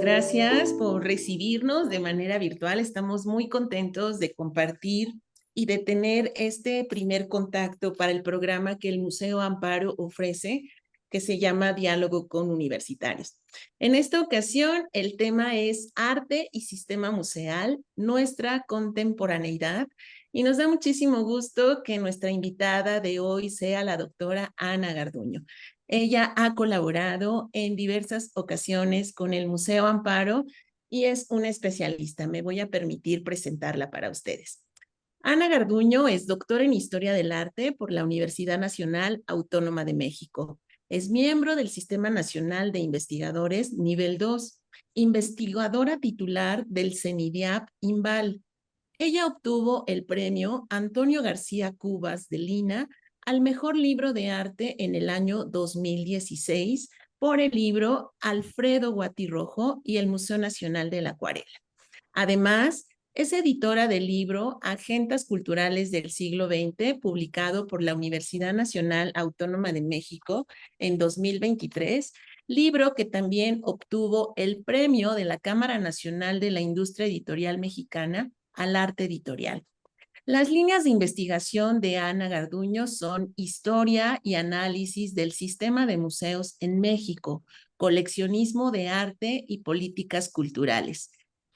gracias por recibirnos de manera virtual. Estamos muy contentos de compartir y de tener este primer contacto para el programa que el Museo Amparo ofrece, que se llama Diálogo con Universitarios. En esta ocasión, el tema es Arte y Sistema Museal, nuestra contemporaneidad, y nos da muchísimo gusto que nuestra invitada de hoy sea la doctora Ana Garduño. Ella ha colaborado en diversas ocasiones con el Museo Amparo y es una especialista. Me voy a permitir presentarla para ustedes. Ana Garduño es doctora en Historia del Arte por la Universidad Nacional Autónoma de México. Es miembro del Sistema Nacional de Investigadores Nivel 2, investigadora titular del CENIDIAP INVAL. Ella obtuvo el premio Antonio García Cubas de Lina al mejor libro de arte en el año 2016 por el libro Alfredo Guatirrojo y el Museo Nacional de la Acuarela. Además, es editora del libro Agendas Culturales del Siglo XX, publicado por la Universidad Nacional Autónoma de México en 2023, libro que también obtuvo el premio de la Cámara Nacional de la Industria Editorial Mexicana al arte editorial. Las líneas de investigación de Ana Garduño son historia y análisis del sistema de museos en México, coleccionismo de arte y políticas culturales.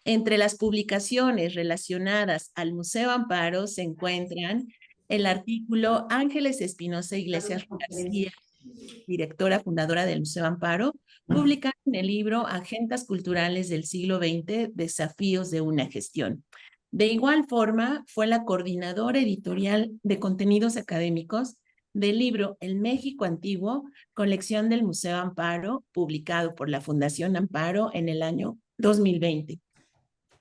Entre las publicaciones relacionadas al Museo Amparo se encuentran el artículo Ángeles Espinosa Iglesias García, directora fundadora del Museo Amparo, publicado en el libro Agendas Culturales del Siglo XX, Desafíos de una Gestión. De igual forma, fue la coordinadora editorial de contenidos académicos del libro El México Antiguo, colección del Museo Amparo, publicado por la Fundación Amparo en el año 2020.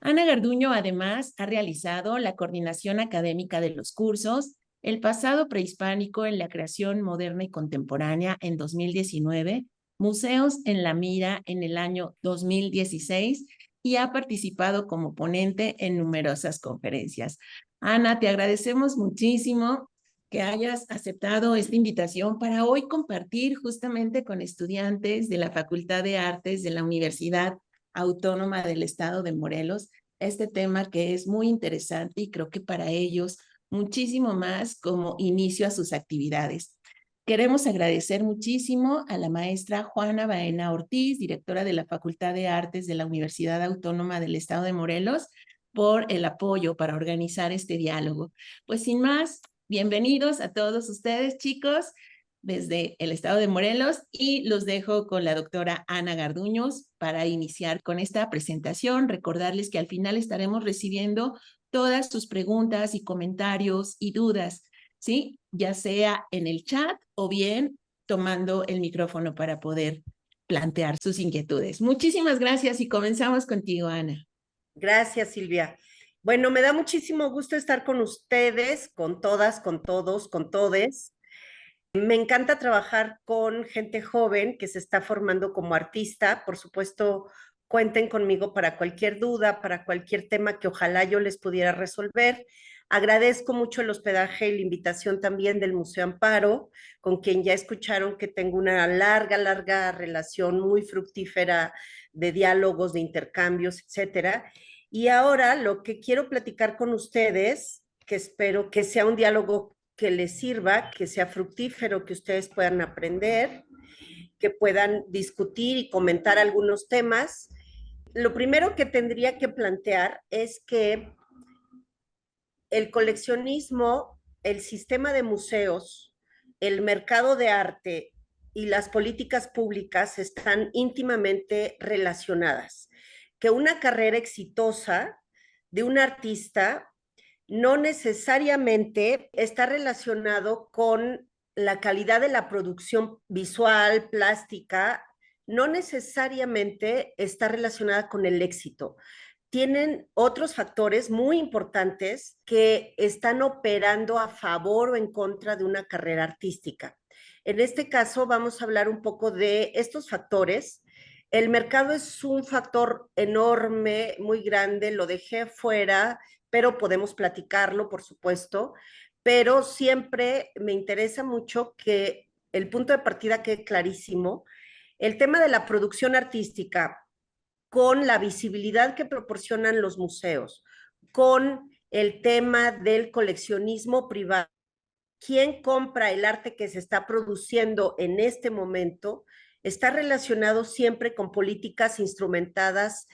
Ana Garduño, además, ha realizado la coordinación académica de los cursos El pasado prehispánico en la creación moderna y contemporánea en 2019, Museos en la Mira en el año 2016 y ha participado como ponente en numerosas conferencias. Ana, te agradecemos muchísimo que hayas aceptado esta invitación para hoy compartir justamente con estudiantes de la Facultad de Artes de la Universidad Autónoma del Estado de Morelos este tema que es muy interesante y creo que para ellos muchísimo más como inicio a sus actividades. Queremos agradecer muchísimo a la maestra Juana Baena Ortiz, directora de la Facultad de Artes de la Universidad Autónoma del Estado de Morelos, por el apoyo para organizar este diálogo. Pues sin más, bienvenidos a todos ustedes, chicos, desde el estado de Morelos y los dejo con la doctora Ana Garduños para iniciar con esta presentación. Recordarles que al final estaremos recibiendo todas sus preguntas y comentarios y dudas, ¿sí? Ya sea en el chat o bien tomando el micrófono para poder plantear sus inquietudes. Muchísimas gracias y comenzamos contigo, Ana. Gracias, Silvia. Bueno, me da muchísimo gusto estar con ustedes, con todas, con todos, con todes. Me encanta trabajar con gente joven que se está formando como artista. Por supuesto, cuenten conmigo para cualquier duda, para cualquier tema que ojalá yo les pudiera resolver. Agradezco mucho el hospedaje y la invitación también del Museo Amparo, con quien ya escucharon que tengo una larga relación muy fructífera de diálogos, de intercambios, etcétera. Y ahora lo que quiero platicar con ustedes, que espero que sea un diálogo que les sirva, que sea fructífero, que ustedes puedan aprender, que puedan discutir y comentar algunos temas. Lo primero que tendría que plantear es que el coleccionismo, el sistema de museos, el mercado de arte y las políticas públicas están íntimamente relacionadas. Que una carrera exitosa de un artista no necesariamente está relacionado con la calidad de la producción visual, plástica, no necesariamente está relacionada con el éxito. Tienen otros factores muy importantes que están operando a favor o en contra de una carrera artística. En este caso vamos a hablar un poco de estos factores. El mercado es un factor enorme, muy grande, lo dejé fuera, pero podemos platicarlo, por supuesto, pero siempre me interesa mucho que el punto de partida quede clarísimo. El tema de la producción artística con la visibilidad que proporcionan los museos, con el tema del coleccionismo privado. ¿Quién compra el arte que se está produciendo en este momento? Está relacionado siempre con políticas instrumentadas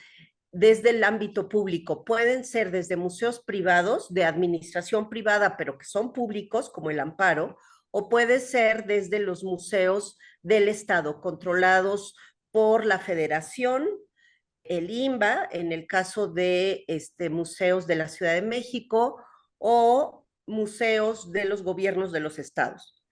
desde el ámbito público. Pueden ser desde museos privados, de administración privada, pero que son públicos, como el Amparo, o puede ser desde los museos del Estado, controlados por la Federación, el INBA, en el caso de museos de la Ciudad de México, o museos de los gobiernos de los estados.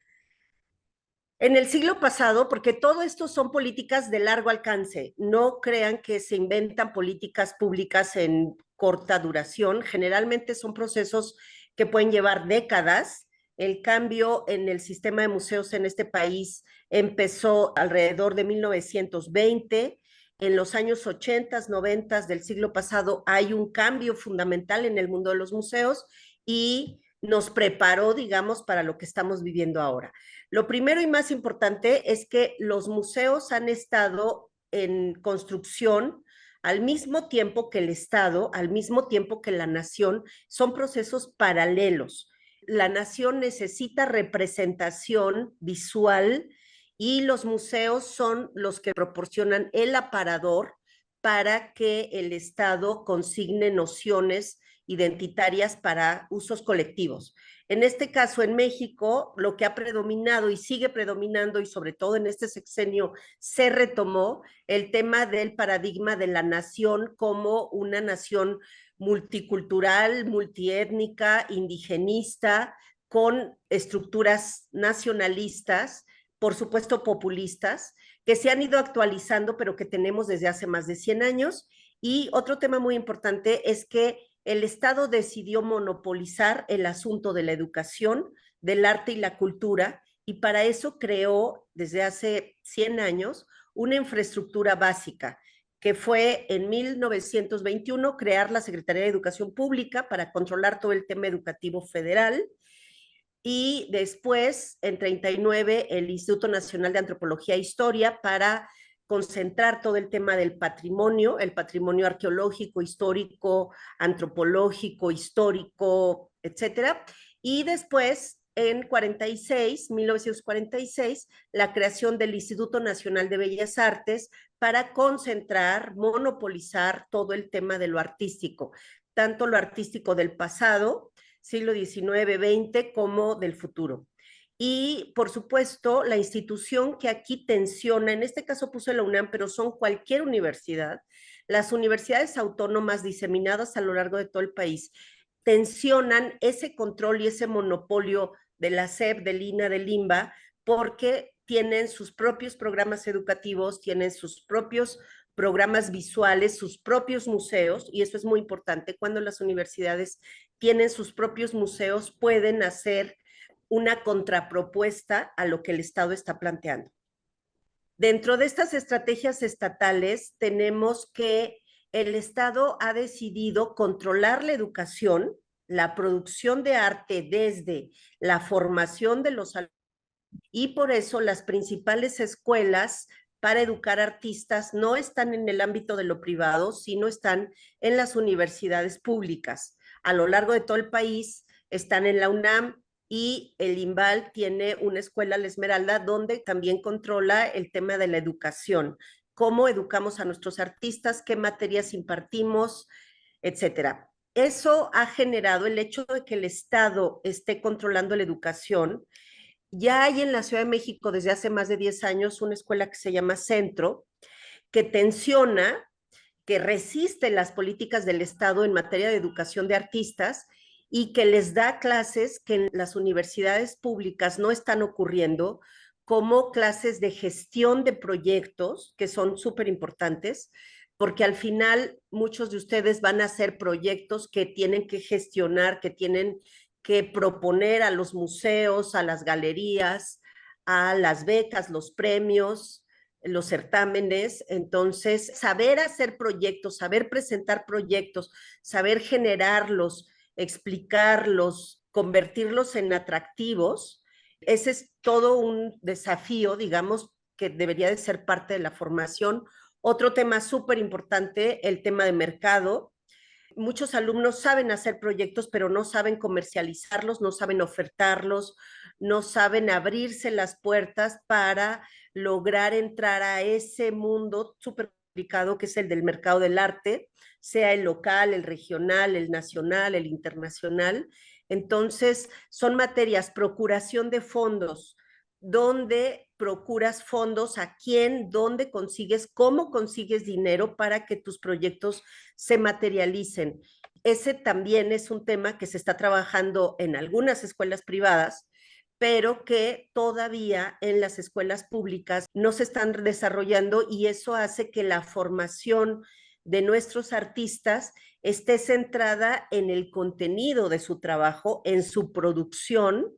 En el siglo pasado, porque todo esto son políticas de largo alcance, no crean que se inventan políticas públicas en corta duración, generalmente son procesos que pueden llevar décadas. El cambio en el sistema de museos en este país empezó alrededor de 1920. En los años 80, 90 del siglo pasado hay un cambio fundamental en el mundo de los museos y nos preparó, digamos, para lo que estamos viviendo ahora. Lo primero y más importante es que los museos han estado en construcción al mismo tiempo que el Estado, al mismo tiempo que la nación, son procesos paralelos. La nación necesita representación visual y los museos son los que proporcionan el aparador para que el Estado consigne nociones identitarias para usos colectivos. En este caso, en México, lo que ha predominado y sigue predominando, y sobre todo en este sexenio, se retomó el tema del paradigma de la nación como una nación multicultural, multiétnica, indigenista, con estructuras nacionalistas, por supuesto populistas, que se han ido actualizando, pero que tenemos desde hace más de 100 años. Y otro tema muy importante es que el Estado decidió monopolizar el asunto de la educación, del arte y la cultura, y para eso creó desde hace 100 años una infraestructura básica, que fue en 1921 crear la Secretaría de Educación Pública para controlar todo el tema educativo federal, y después, en 39, el Instituto Nacional de Antropología e Historia para concentrar todo el tema del patrimonio, el patrimonio arqueológico, histórico, antropológico, histórico, etcétera. Y después, en 46, 1946, la creación del Instituto Nacional de Bellas Artes para concentrar, monopolizar todo el tema de lo artístico, tanto lo artístico del pasado, siglo XIX, XX, como del futuro. Y, por supuesto, la institución que aquí tensiona, en este caso puse la UNAM, pero son cualquier universidad, las universidades autónomas diseminadas a lo largo de todo el país, tensionan ese control y ese monopolio de la SEP, del INA, del INBA, porque tienen sus propios programas educativos, tienen sus propios programas visuales, sus propios museos, y eso es muy importante. Cuando las universidades tienen sus propios museos, pueden hacer una contrapropuesta a lo que el Estado está planteando. Dentro de estas estrategias estatales tenemos que el Estado ha decidido controlar la educación, la producción de arte desde la formación de los alumnos, y por eso las principales escuelas para educar artistas no están en el ámbito de lo privado, sino están en las universidades públicas. A lo largo de todo el país están en la UNAM, y el INVAL tiene una escuela, La Esmeralda, donde también controla el tema de la educación, cómo educamos a nuestros artistas, qué materias impartimos, etcétera. Eso ha generado el hecho de que el Estado esté controlando la educación. Ya hay en la Ciudad de México desde hace más de 10 años una escuela que se llama Centro, que tensiona, que resiste las políticas del Estado en materia de educación de artistas y que les da clases que en las universidades públicas no están ocurriendo, como clases de gestión de proyectos, que son súper importantes, porque al final muchos de ustedes van a hacer proyectos que tienen que gestionar, que tienen que proponer a los museos, a las galerías, a las becas, los premios, los certámenes. Entonces, saber hacer proyectos, saber presentar proyectos, saber generarlos, explicarlos, convertirlos en atractivos, ese es todo un desafío, digamos, que debería de ser parte de la formación Otro tema súper importante, el tema de mercado. Muchos alumnos saben hacer proyectos, pero no saben comercializarlos, no saben ofertarlos, no saben abrirse las puertas para lograr entrar a ese mundo súper complicado que es el del mercado del arte, sea el local, el regional, el nacional, el internacional. Entonces, son materias, procuración de fondos, dónde procuras fondos, a quién, dónde consigues, cómo consigues dinero para que tus proyectos se materialicen. Ese también es un tema que se está trabajando en algunas escuelas privadas, pero que todavía en las escuelas públicas no se están desarrollando y eso hace que la formación de nuestros artistas esté centrada en el contenido de su trabajo, en su producción,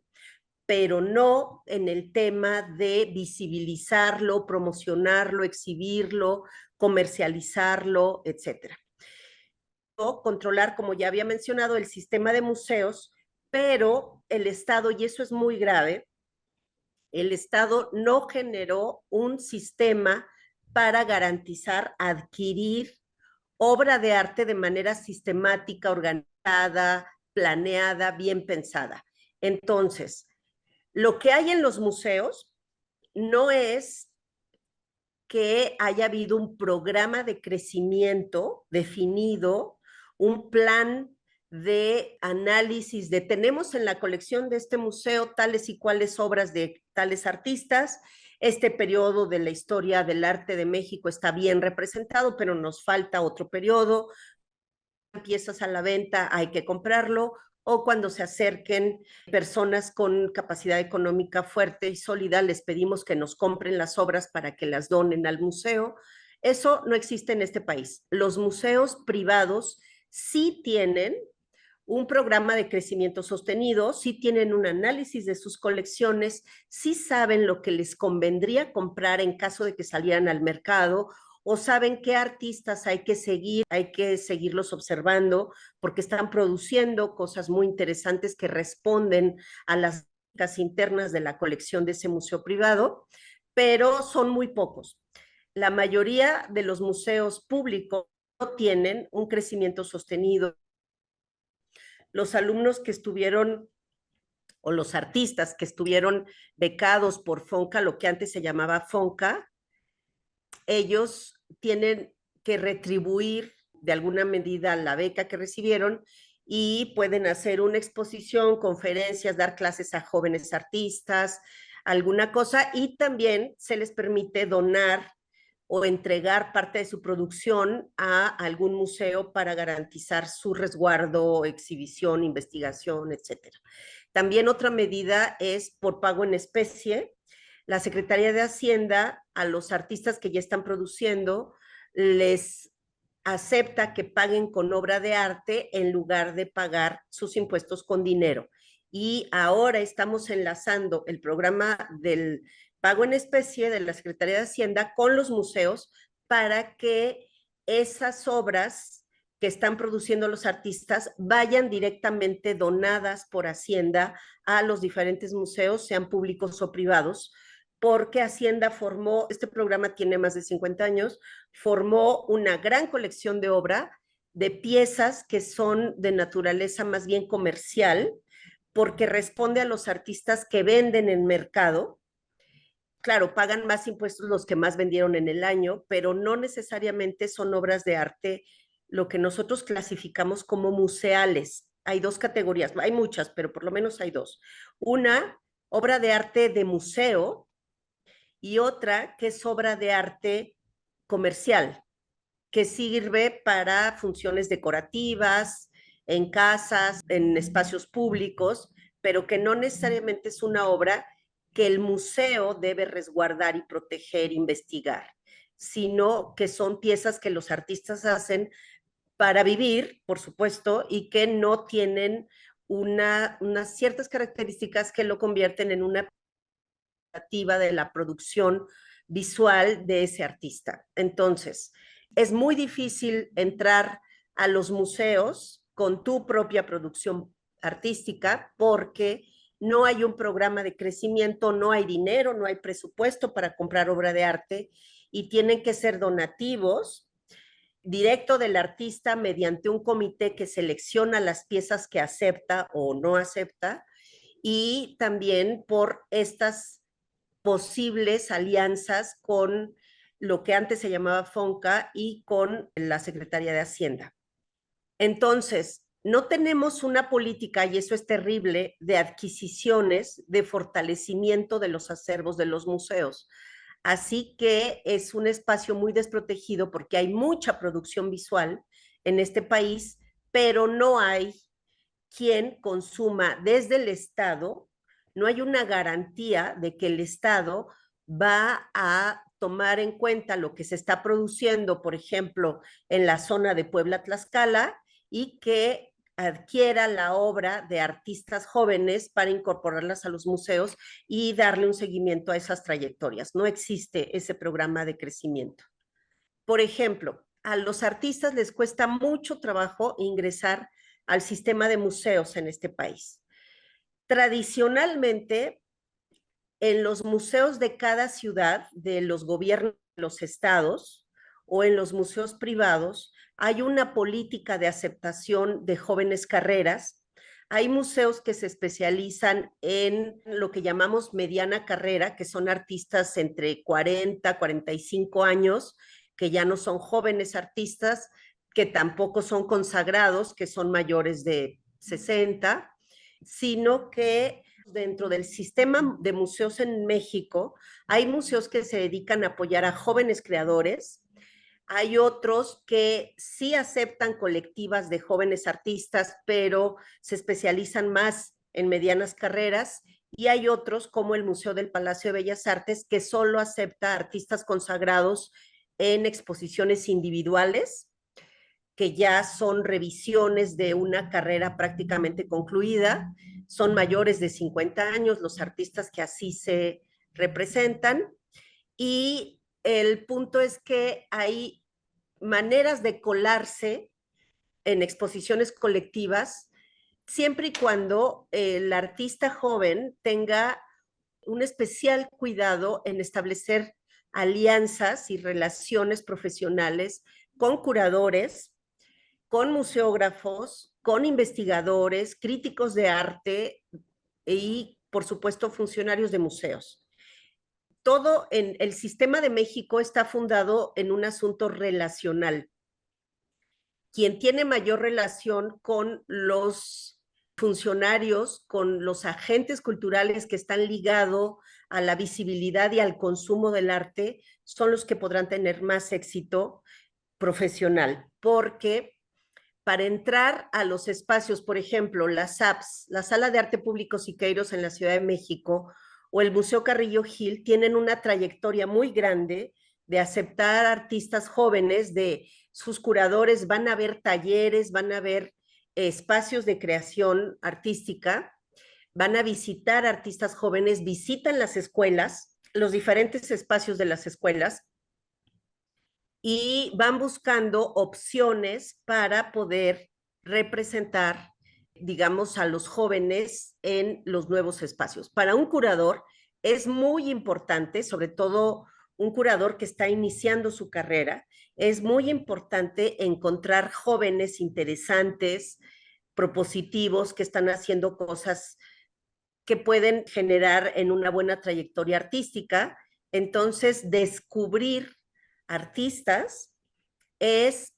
pero no en el tema de visibilizarlo, promocionarlo, exhibirlo, comercializarlo, etcétera. Controlar, como ya había mencionado, el sistema de museos, pero el Estado, y eso es muy grave, el Estado no generó un sistema para garantizar adquirir obra de arte de manera sistemática, organizada, planeada, bien pensada. Entonces, lo que hay en los museos no es que haya habido un programa de crecimiento definido, un plan de análisis de tenemos en la colección de este museo tales y cuales obras de tales artistas, este periodo de la historia del arte de México está bien representado, pero nos falta otro periodo, piezas a la venta, hay que comprarlo, o cuando se acerquen personas con capacidad económica fuerte y sólida, les pedimos que nos compren las obras para que las donen al museo. Eso no existe en este país. Los museos privados sí tienen un programa de crecimiento sostenido, sí tienen un análisis de sus colecciones, sí saben lo que les convendría comprar en caso de que salieran al mercado o saben qué artistas hay que seguirlos observando porque están produciendo cosas muy interesantes que responden a las internas de la colección de ese museo privado, pero son muy pocos. La mayoría de los museos públicos no tienen un crecimiento sostenido. Los alumnos que estuvieron o los artistas que estuvieron becados por FONCA, lo que antes se llamaba FONCA, ellos tienen que retribuir de alguna medida la beca que recibieron y pueden hacer una exposición, conferencias, dar clases a jóvenes artistas, alguna cosa, y también se les permite donar o entregar parte de su producción a algún museo para garantizar su resguardo, exhibición, investigación, etcétera. También otra medida es por pago en especie. La Secretaría de Hacienda a los artistas que ya están produciendo les acepta que paguen con obra de arte en lugar de pagar sus impuestos con dinero. Y ahora estamos enlazando el programa del pago en especie de la Secretaría de Hacienda con los museos para que esas obras que están produciendo los artistas vayan directamente donadas por Hacienda a los diferentes museos, sean públicos o privados, porque Hacienda formó, este programa tiene más de 50 años, formó una gran colección de obra, de piezas que son de naturaleza más bien comercial, porque responde a los artistas que venden en mercado. Claro, pagan más impuestos los que más vendieron en el año, pero no necesariamente son obras de arte, lo que nosotros clasificamos como museales. Hay dos categorías, hay muchas, pero por lo menos hay dos. Una, obra de arte de museo, y otra que es obra de arte comercial, que sirve para funciones decorativas, en casas, en espacios públicos, pero que no necesariamente es una obra que el museo debe resguardar y proteger, investigar, sino que son piezas que los artistas hacen para vivir, por supuesto, y que no tienen unas ciertas características que lo convierten en una de la producción visual de ese artista. Entonces, es muy difícil entrar a los museos con tu propia producción artística porque no hay un programa de crecimiento, no hay dinero, no hay presupuesto para comprar obra de arte y tienen que ser donativos directo del artista mediante un comité que selecciona las piezas que acepta o no acepta y también por estas posibles alianzas con lo que antes se llamaba FONCA y con la Secretaría de Hacienda. Entonces, no tenemos una política, y eso es terrible, de adquisiciones, de fortalecimiento de los acervos de los museos. Así que es un espacio muy desprotegido porque hay mucha producción visual en este país, pero no hay quien consuma desde el Estado, no hay una garantía de que el Estado va a tomar en cuenta lo que se está produciendo, por ejemplo, en la zona de Puebla-Tlaxcala, y que adquiera la obra de artistas jóvenes para incorporarlas a los museos y darle un seguimiento a esas trayectorias. No existe ese programa de crecimiento. Por ejemplo, a los artistas les cuesta mucho trabajo ingresar al sistema de museos en este país. Tradicionalmente, en los museos de cada ciudad, de los gobiernos de los estados o en los museos privados, hay una política de aceptación de jóvenes carreras. Hay museos que se especializan en lo que llamamos mediana carrera, que son artistas entre 40, 45 años, que ya no son jóvenes artistas, que tampoco son consagrados, que son mayores de 60, sino que dentro del sistema de museos en México hay museos que se dedican a apoyar a jóvenes creadores, hay otros que sí aceptan colectivas de jóvenes artistas, pero se especializan más en medianas carreras, y hay otros como el Museo del Palacio de Bellas Artes que solo acepta artistas consagrados en exposiciones individuales, que ya son revisiones de una carrera prácticamente concluida. Son mayores de 50 años los artistas que así se representan, y el punto es que hay maneras de colarse en exposiciones colectivas siempre y cuando el artista joven tenga un especial cuidado en establecer alianzas y relaciones profesionales con curadores, con museógrafos, con investigadores, críticos de arte y, por supuesto, funcionarios de museos. Todo en el sistema de México está fundado en un asunto relacional. Quien tiene mayor relación con los funcionarios, con los agentes culturales que están ligados a la visibilidad y al consumo del arte, son los que podrán tener más éxito profesional, porque para entrar a los espacios, por ejemplo, las SAPS, la Sala de Arte Público Siqueiros en la Ciudad de México o el Museo Carrillo Gil, tienen una trayectoria muy grande de aceptar artistas jóvenes, de sus curadores van a ver talleres, van a ver espacios de creación artística, van a visitar artistas jóvenes, visitan las escuelas, los diferentes espacios de las escuelas, y van buscando opciones para poder representar, digamos, a los jóvenes en los nuevos espacios. Para un curador es muy importante, sobre todo un curador que está iniciando su carrera, es muy importante encontrar jóvenes interesantes, propositivos, que están haciendo cosas que pueden generar en una buena trayectoria artística. Entonces, descubrir artistas es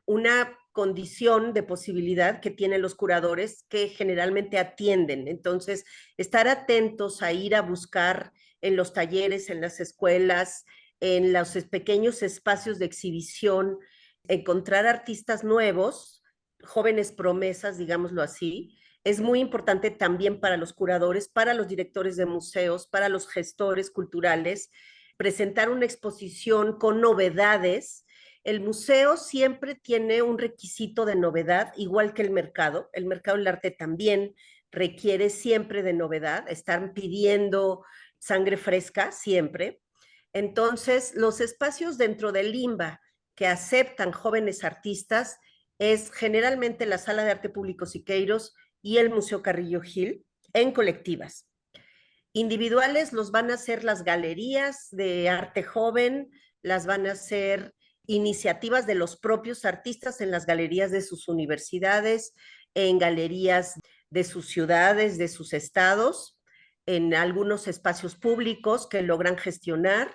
una condición de posibilidad que tienen los curadores, que generalmente atienden. Entonces, estar atentos a ir a buscar en los talleres, en las escuelas, en los pequeños espacios de exhibición, encontrar artistas nuevos, jóvenes promesas, digámoslo así, es muy importante también para los curadores, para los directores de museos, para los gestores culturales, presentar una exposición con novedades. El museo siempre tiene un requisito de novedad, igual que el mercado. El mercado del arte también requiere siempre de novedad, están pidiendo sangre fresca siempre. Entonces, los espacios dentro del Limba que aceptan jóvenes artistas es generalmente la Sala de Arte Público Siqueiros y el Museo Carrillo Gil. en colectivas. Individuales los van a hacer las galerías de arte joven, las van a hacer iniciativas de los propios artistas en las galerías de sus universidades, en galerías de sus ciudades, de sus estados, en algunos espacios públicos que logran gestionar,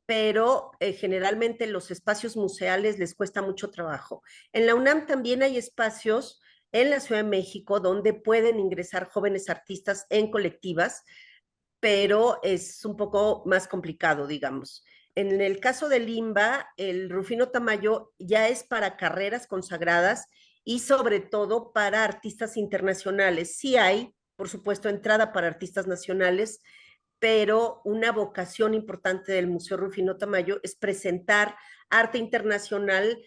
pero generalmente los espacios museales les cuesta mucho trabajo. En la UNAM también hay espacios en la Ciudad de México donde pueden ingresar jóvenes artistas en colectivas, pero es un poco más complicado, digamos. En el caso del IMBA, el Rufino Tamayo ya es para carreras consagradas y sobre todo para artistas internacionales. Sí hay, por supuesto, entrada para artistas nacionales, pero una vocación importante del Museo Rufino Tamayo es presentar arte internacional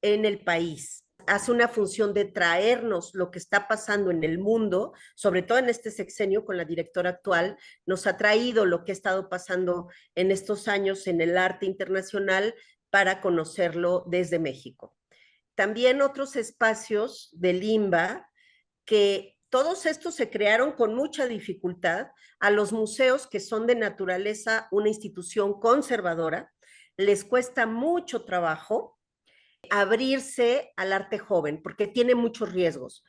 en el país. Hace una función de traernos lo que está pasando en el mundo, sobre todo en este sexenio con la directora actual, nos ha traído lo que ha estado pasando en estos años en el arte internacional para conocerlo desde México. También otros espacios del IMBA, que todos estos se crearon con mucha dificultad. A los museos que son de naturaleza una institución conservadora, les cuesta mucho trabajo abrirse al arte joven, porque tiene muchos riesgos.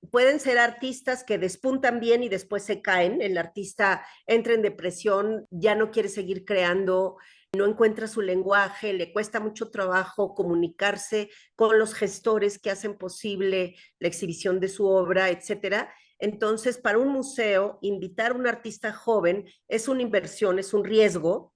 Pueden ser artistas que despuntan bien y después se caen, el artista entra en depresión, ya no quiere seguir creando, no encuentra su lenguaje, le cuesta mucho trabajo comunicarse con los gestores que hacen posible la exhibición de su obra, etcétera. Entonces, para un museo, invitar a un artista joven es una inversión, es un riesgo,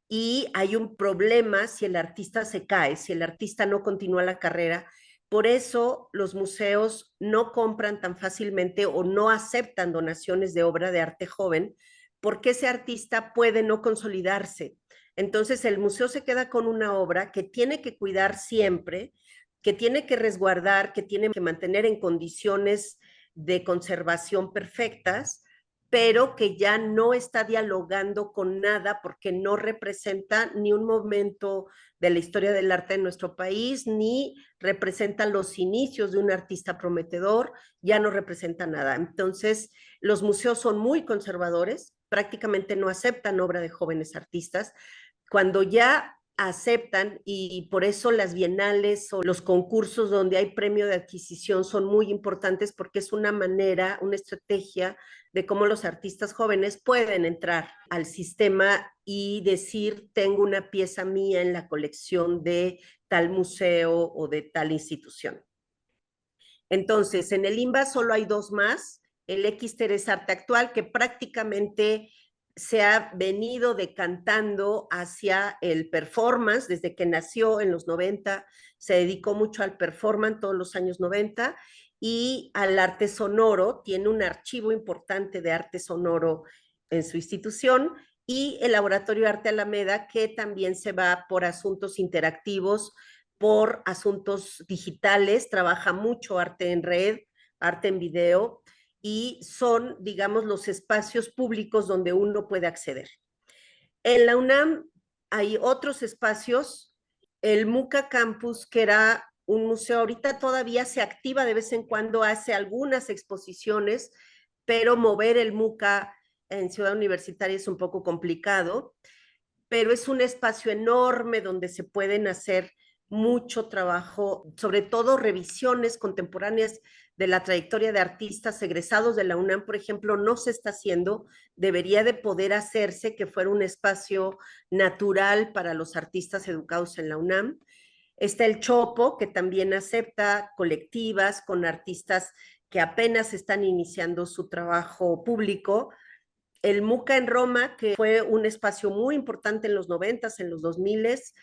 y hay un problema si el artista se cae, si el artista no continúa la carrera. Por eso los museos no compran tan fácilmente o no aceptan donaciones de obra de arte joven, porque ese artista puede no consolidarse. Entonces el museo se queda con una obra que tiene que cuidar siempre, que tiene que resguardar, que tiene que mantener en condiciones de conservación perfectas, pero que ya no está dialogando con nada porque no representa ni un momento de la historia del arte en nuestro país, ni representa los inicios de un artista prometedor, ya no representa nada. Entonces, los museos son muy conservadores, prácticamente no aceptan obra de jóvenes artistas. Cuando ya aceptan, y por eso las bienales o los concursos donde hay premio de adquisición son muy importantes, porque es una manera, una estrategia de cómo los artistas jóvenes pueden entrar al sistema y decir, tengo una pieza mía en la colección de tal museo o de tal institución. Entonces, en el IMBA solo hay dos más, el X-Teres Arte Actual, que prácticamente se ha venido decantando hacia el performance desde que nació en los 90, se dedicó mucho al performance todos los años 90 y al arte sonoro, tiene un archivo importante de arte sonoro en su institución, y el Laboratorio de Arte Alameda, que también se va por asuntos interactivos, por asuntos digitales, trabaja mucho arte en red, arte en video, y son, digamos, los espacios públicos donde uno puede acceder. En la UNAM hay otros espacios, el MUCA Campus, que era un museo, ahorita todavía se activa de vez en cuando, hace algunas exposiciones, pero mover el MUCA en Ciudad Universitaria es un poco complicado, pero es un espacio enorme donde se pueden hacer mucho trabajo, sobre todo revisiones contemporáneas de la trayectoria de artistas egresados de la UNAM, por ejemplo, no se está haciendo, debería de poder hacerse, que fuera un espacio natural para los artistas educados en la UNAM. Está el Chopo, que también acepta colectivas con artistas que apenas están iniciando su trabajo público. El MUCA en Roma, que fue un espacio muy importante en los 90s, en los 2000s,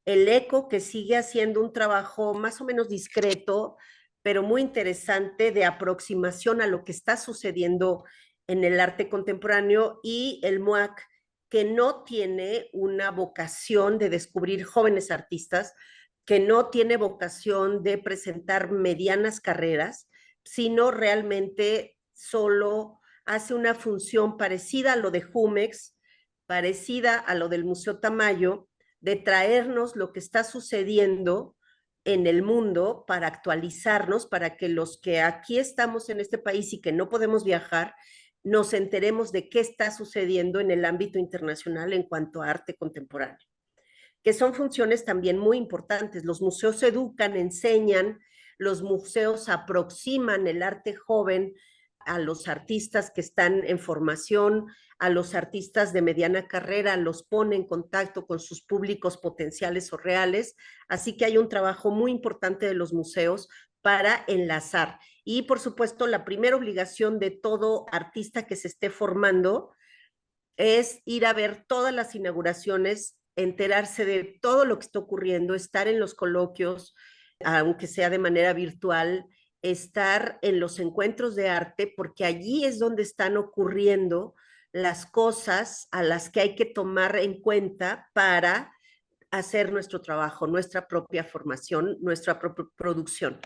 el ECO, que sigue haciendo un trabajo más o menos discreto, pero muy interesante de aproximación a lo que está sucediendo en el arte contemporáneo, y el MUAC, que no tiene una vocación de descubrir jóvenes artistas, que no tiene vocación de presentar medianas carreras, sino realmente solo hace una función parecida a lo de Jumex, parecida a lo del Museo Tamayo, de traernos lo que está sucediendo en el mundo para actualizarnos, para que los que aquí estamos en este país y que no podemos viajar, nos enteremos de qué está sucediendo en el ámbito internacional en cuanto a arte contemporáneo, que son funciones también muy importantes. Los museos educan, enseñan, los museos aproximan el arte joven a los artistas que están en formación, a los artistas de mediana carrera, los pone en contacto con sus públicos potenciales o reales. Así que hay un trabajo muy importante de los museos para enlazar. Y por supuesto, la primera obligación de todo artista que se esté formando es ir a ver todas las inauguraciones, enterarse de todo lo que está ocurriendo, estar en los coloquios, aunque sea de manera virtual, estar en los encuentros de arte, porque allí es donde están ocurriendo las cosas a las que hay que tomar en cuenta para hacer nuestro trabajo, nuestra propia formación, nuestra propia producción.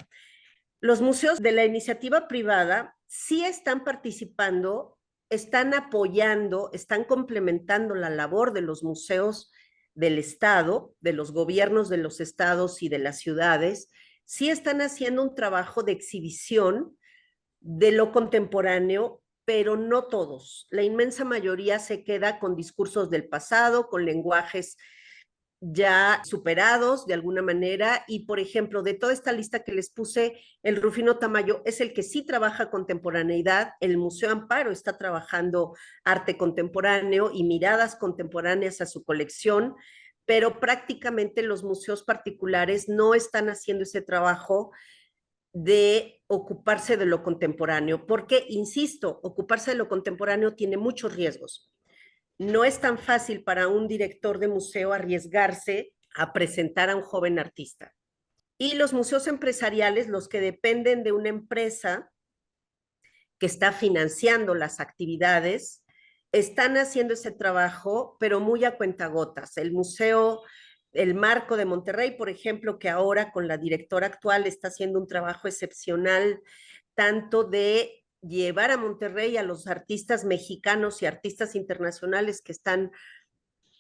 Los museos de la iniciativa privada sí están participando, están apoyando, están complementando la labor de los museos del Estado, de los gobiernos de los estados y de las ciudades, sí están haciendo un trabajo de exhibición de lo contemporáneo, pero no todos. La inmensa mayoría se queda con discursos del pasado, con lenguajes ya superados de alguna manera. Y, por ejemplo, de toda esta lista que les puse, el Rufino Tamayo es el que sí trabaja contemporaneidad. El Museo Amparo está trabajando arte contemporáneo y miradas contemporáneas a su colección, pero prácticamente los museos particulares no están haciendo ese trabajo de ocuparse de lo contemporáneo, porque, insisto, ocuparse de lo contemporáneo tiene muchos riesgos. No es tan fácil para un director de museo arriesgarse a presentar a un joven artista. Y los museos empresariales, los que dependen de una empresa que está financiando las actividades, están haciendo ese trabajo, pero muy a cuentagotas. El museo, el Marco de Monterrey, por ejemplo, que ahora con la directora actual está haciendo un trabajo excepcional, tanto de llevar a Monterrey a los artistas mexicanos y artistas internacionales que están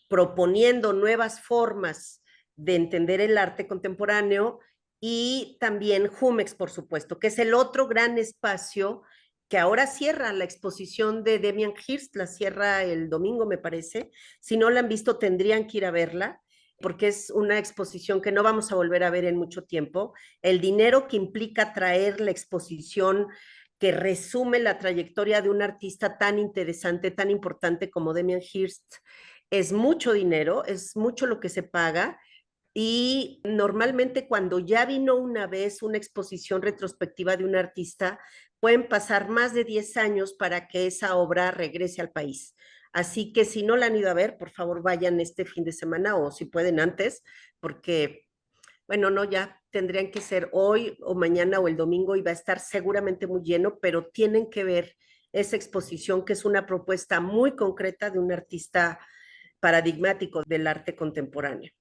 proponiendo nuevas formas de entender el arte contemporáneo, y también Jumex, por supuesto, que es el otro gran espacio que ahora cierra la exposición de Demian Hirst, la cierra el domingo, me parece. Si no la han visto, tendrían que ir a verla, porque es una exposición que no vamos a volver a ver en mucho tiempo. El dinero que implica traer la exposición que resume la trayectoria de un artista tan interesante, tan importante como Demian Hirst, es mucho dinero, es mucho lo que se paga. Y normalmente cuando ya vino una vez una exposición retrospectiva de un artista, pueden pasar más de 10 años para que esa obra regrese al país. Así que si no la han ido a ver, por favor vayan este fin de semana o si pueden antes, porque, bueno, no, ya tendrían que ser hoy o mañana o el domingo y va a estar seguramente muy lleno, pero tienen que ver esa exposición, que es una propuesta muy concreta de un artista paradigmático del arte contemporáneo.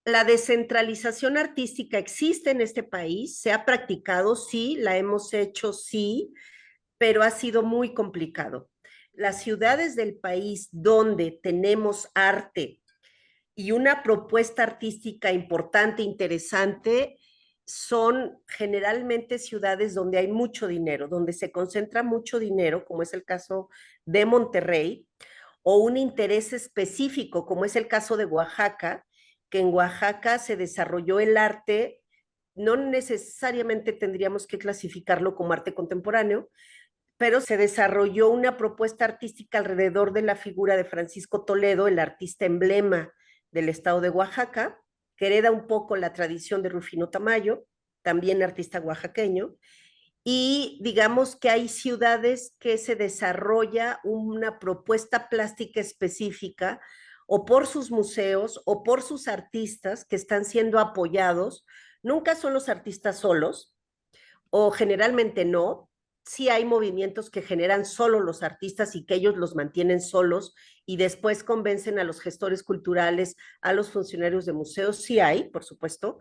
La descentralización artística existe en este país, se ha practicado, sí, la hemos hecho, sí, pero ha sido muy complicado. Las ciudades del país donde tenemos arte y una propuesta artística importante, interesante, son generalmente ciudades donde hay mucho dinero, donde se concentra mucho dinero, como es el caso de Monterrey, o un interés específico, como es el caso de Oaxaca, que en Oaxaca se desarrolló el arte, no necesariamente tendríamos que clasificarlo como arte contemporáneo, pero se desarrolló una propuesta artística alrededor de la figura de Francisco Toledo, el artista emblema del estado de Oaxaca, que hereda un poco la tradición de Rufino Tamayo, también artista oaxaqueño. Y digamos que hay ciudades que se desarrolla una propuesta plástica específica, o por sus museos o por sus artistas que están siendo apoyados. Nunca son los artistas solos, o generalmente no. Sí hay movimientos que generan solo los artistas y que ellos los mantienen solos y después convencen a los gestores culturales, a los funcionarios de museos. Sí hay, por supuesto,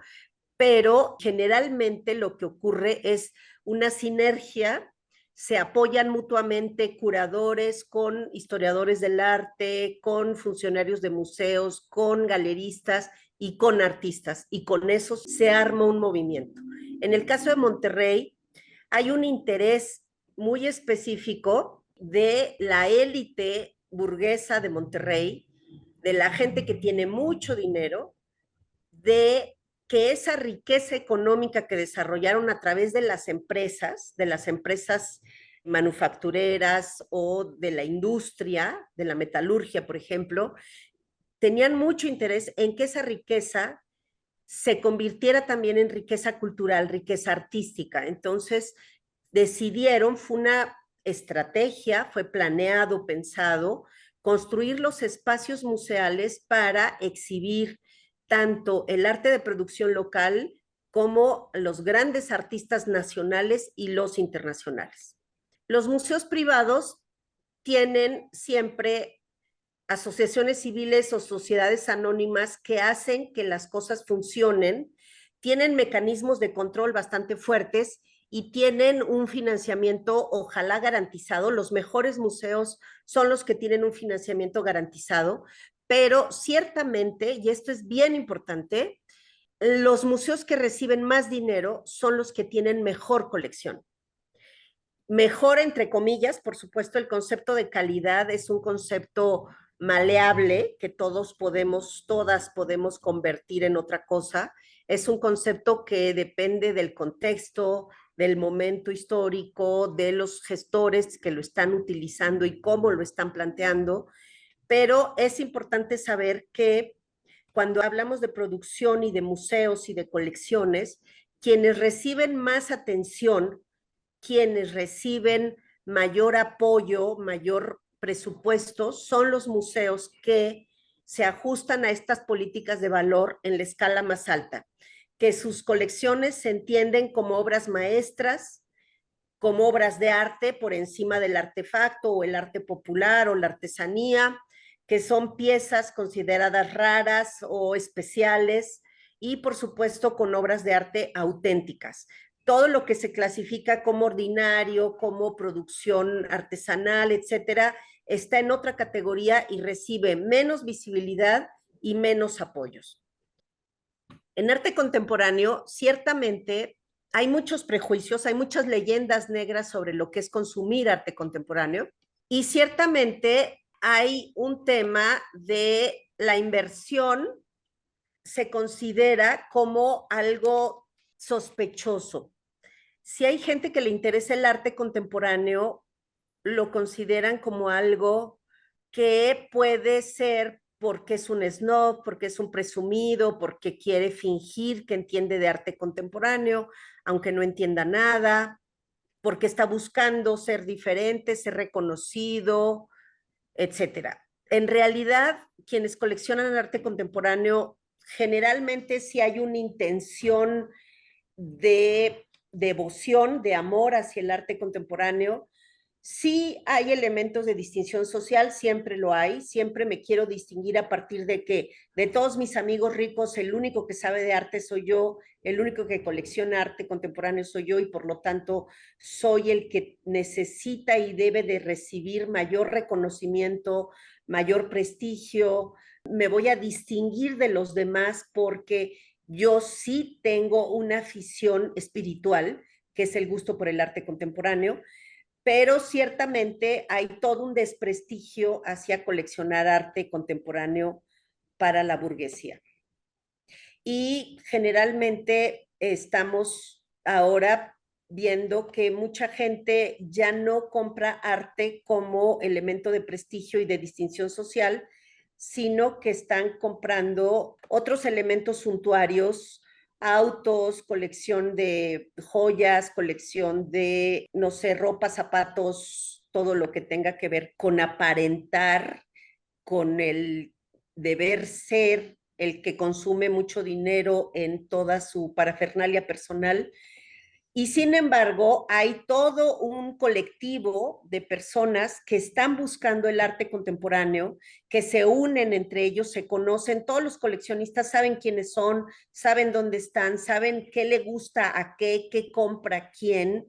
pero generalmente lo que ocurre es una sinergia, se apoyan mutuamente curadores con historiadores del arte, con funcionarios de museos, con galeristas y con artistas, y con eso se arma un movimiento. En el caso de Monterrey, hay un interés muy específico de la élite burguesa de Monterrey, de la gente que tiene mucho dinero, de que esa riqueza económica que desarrollaron a través de las empresas manufactureras o de la industria, de la metalurgia, por ejemplo, tenían mucho interés en que esa riqueza se convirtiera también en riqueza cultural, riqueza artística. Entonces, decidieron, fue una estrategia, fue planeado, pensado, construir los espacios museales para exhibir tanto el arte de producción local como los grandes artistas nacionales y los internacionales. Los museos privados tienen siempre asociaciones civiles o sociedades anónimas que hacen que las cosas funcionen, tienen mecanismos de control bastante fuertes y tienen un financiamiento ojalá garantizado. Los mejores museos son los que tienen un financiamiento garantizado, pero ciertamente, y esto es bien importante, los museos que reciben más dinero son los que tienen mejor colección. Mejor, entre comillas, por supuesto, el concepto de calidad es un concepto maleable que todas podemos convertir en otra cosa. Es un concepto que depende del contexto, del momento histórico, de los gestores que lo están utilizando y cómo lo están planteando, pero es importante saber que cuando hablamos de producción y de museos y de colecciones, quienes reciben más atención, quienes reciben mayor apoyo, mayor presupuesto, son los museos que se ajustan a estas políticas de valor en la escala más alta, que sus colecciones se entienden como obras maestras, como obras de arte por encima del artefacto o el arte popular o la artesanía, que son piezas consideradas raras o especiales y por supuesto con obras de arte auténticas. Todo lo que se clasifica como ordinario, como producción artesanal, etcétera, está en otra categoría y recibe menos visibilidad y menos apoyos. En arte contemporáneo, ciertamente hay muchos prejuicios, hay muchas leyendas negras sobre lo que es consumir arte contemporáneo y ciertamente hay un tema de la inversión, se considera como algo sospechoso. Si hay gente que le interesa el arte contemporáneo, lo consideran como algo que puede ser porque es un snob, porque es un presumido, porque quiere fingir que entiende de arte contemporáneo, aunque no entienda nada, porque está buscando ser diferente, ser reconocido, etcétera. En realidad, quienes coleccionan el arte contemporáneo, generalmente sí hay una intención de devoción, de amor hacia el arte contemporáneo. Sí hay elementos de distinción social, siempre lo hay, siempre me quiero distinguir a partir de que de todos mis amigos ricos, el único que sabe de arte soy yo, el único que colecciona arte contemporáneo soy yo y por lo tanto soy el que necesita y debe de recibir mayor reconocimiento, mayor prestigio. Me voy a distinguir de los demás porque yo sí tengo una afición espiritual, que es el gusto por el arte contemporáneo, pero ciertamente hay todo un desprestigio hacia coleccionar arte contemporáneo para la burguesía. Y generalmente estamos ahora viendo que mucha gente ya no compra arte como elemento de prestigio y de distinción social, sino que están comprando otros elementos suntuarios, autos, colección de joyas, colección de, no sé, ropa, zapatos, todo lo que tenga que ver con aparentar, con el deber ser el que consume mucho dinero en toda su parafernalia personal. Y sin embargo, hay todo un colectivo de personas que están buscando el arte contemporáneo, que se unen entre ellos, se conocen, todos los coleccionistas saben quiénes son, saben dónde están, saben qué le gusta a qué compra quién.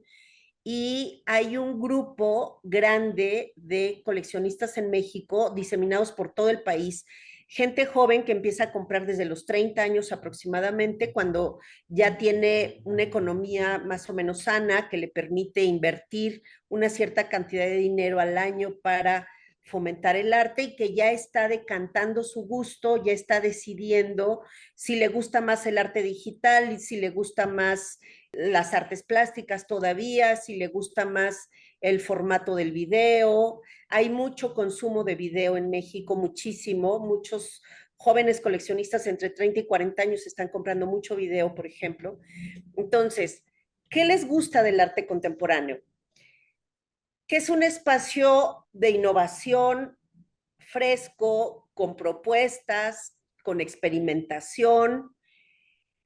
Y hay un grupo grande de coleccionistas en México, diseminados por todo el país, gente joven que empieza a comprar desde los 30 años aproximadamente, cuando ya tiene una economía más o menos sana que le permite invertir una cierta cantidad de dinero al año para fomentar el arte y que ya está decantando su gusto, ya está decidiendo si le gusta más el arte digital y si le gusta más las artes plásticas todavía, si le gusta más el formato del video. Hay mucho consumo de video en México, muchísimo. Muchos jóvenes coleccionistas entre 30 y 40 años están comprando mucho video, por ejemplo. Entonces, ¿qué les gusta del arte contemporáneo? Que es un espacio de innovación fresco, con propuestas, con experimentación,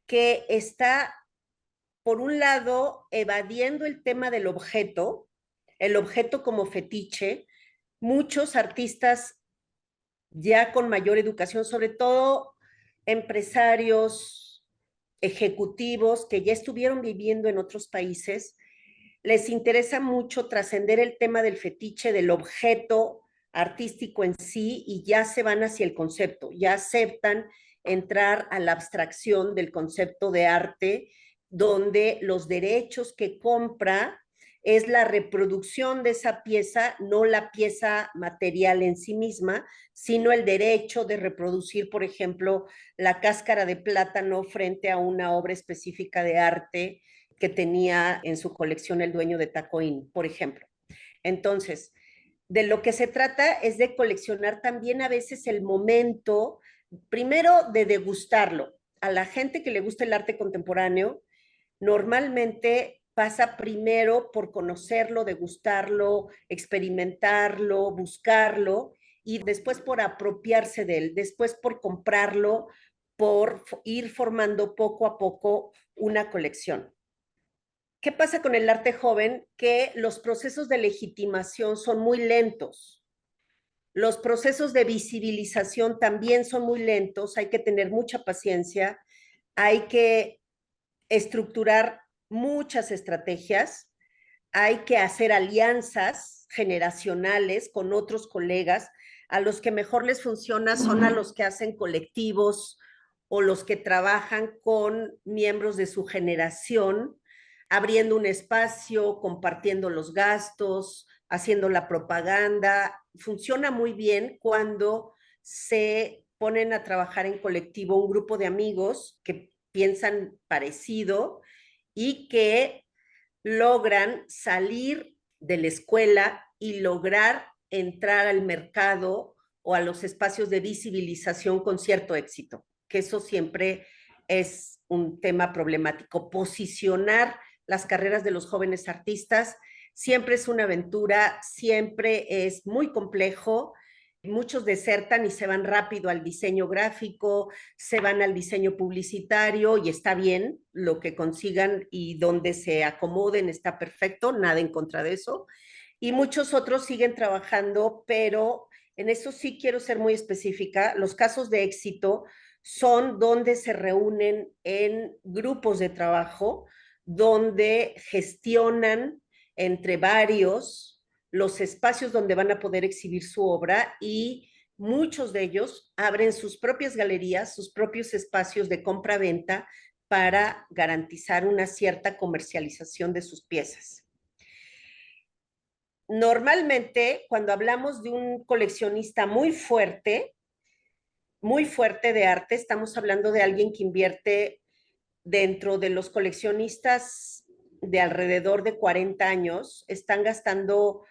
que está, por un lado, evadiendo el tema del objeto, el objeto como fetiche. Muchos artistas ya con mayor educación, sobre todo empresarios, ejecutivos que ya estuvieron viviendo en otros países, les interesa mucho trascender el tema del fetiche, del objeto artístico en sí, y ya se van hacia el concepto, ya aceptan entrar a la abstracción del concepto de arte, donde los derechos que compra es la reproducción de esa pieza, no la pieza material en sí misma, sino el derecho de reproducir, por ejemplo, la cáscara de plátano frente a una obra específica de arte que tenía en su colección el dueño de Taco Inn, por ejemplo. Entonces, de lo que se trata es de coleccionar también a veces el momento, primero de degustarlo. A la gente que le gusta el arte contemporáneo, normalmente pasa primero por conocerlo, degustarlo, experimentarlo, buscarlo, y después por apropiarse de él, después por comprarlo, por ir formando poco a poco una colección. ¿Qué pasa con el arte joven? Que los procesos de legitimación son muy lentos. Los procesos de visibilización también son muy lentos. Hay que tener mucha paciencia. Hay que estructurar muchas estrategias. Hay que hacer alianzas generacionales con otros colegas. A los que mejor les funciona son a los que hacen colectivos o los que trabajan con miembros de su generación, abriendo un espacio, compartiendo los gastos, haciendo la propaganda. Funciona muy bien cuando se ponen a trabajar en colectivo un grupo de amigos que piensan parecido y que logran salir de la escuela y lograr entrar al mercado o a los espacios de visibilización con cierto éxito, que eso siempre es un tema problemático. Posicionar las carreras de los jóvenes artistas siempre es una aventura, siempre es muy complejo. Muchos desertan y se van rápido al diseño gráfico, se van al diseño publicitario, y está bien lo que consigan y donde se acomoden está perfecto, nada en contra de eso. Y muchos otros siguen trabajando, pero en eso sí quiero ser muy específica. Los casos de éxito son donde se reúnen en grupos de trabajo, donde gestionan entre varios los espacios donde van a poder exhibir su obra, y muchos de ellos abren sus propias galerías, sus propios espacios de compra-venta para garantizar una cierta comercialización de sus piezas. Normalmente, cuando hablamos de un coleccionista muy fuerte de arte, estamos hablando de alguien que invierte dentro de los coleccionistas de alrededor de 40 años, están gastando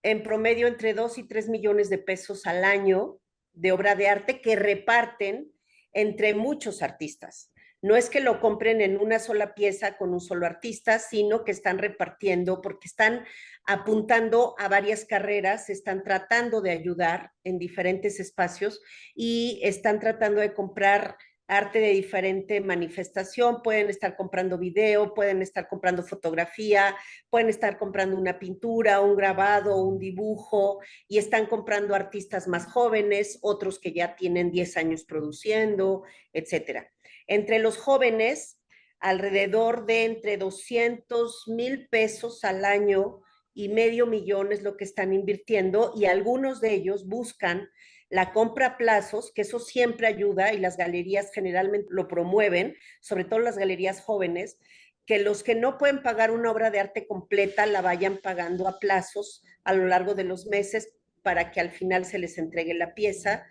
en promedio entre 2 y 3 millones de pesos al año de obra de arte que reparten entre muchos artistas. No es que lo compren en una sola pieza con un solo artista, sino que están repartiendo porque están apuntando a varias carreras, están tratando de ayudar en diferentes espacios y están tratando de comprar arte de diferente manifestación. Pueden estar comprando video, pueden estar comprando fotografía, pueden estar comprando una pintura, un grabado, un dibujo, y están comprando artistas más jóvenes, otros que ya tienen 10 años produciendo, etcétera. Entre los jóvenes, alrededor de entre 200,000 pesos al año y medio millón es lo que están invirtiendo, y algunos de ellos buscan la compra a plazos, que eso siempre ayuda y las galerías generalmente lo promueven, sobre todo las galerías jóvenes, que los que no pueden pagar una obra de arte completa la vayan pagando a plazos a lo largo de los meses para que al final se les entregue la pieza.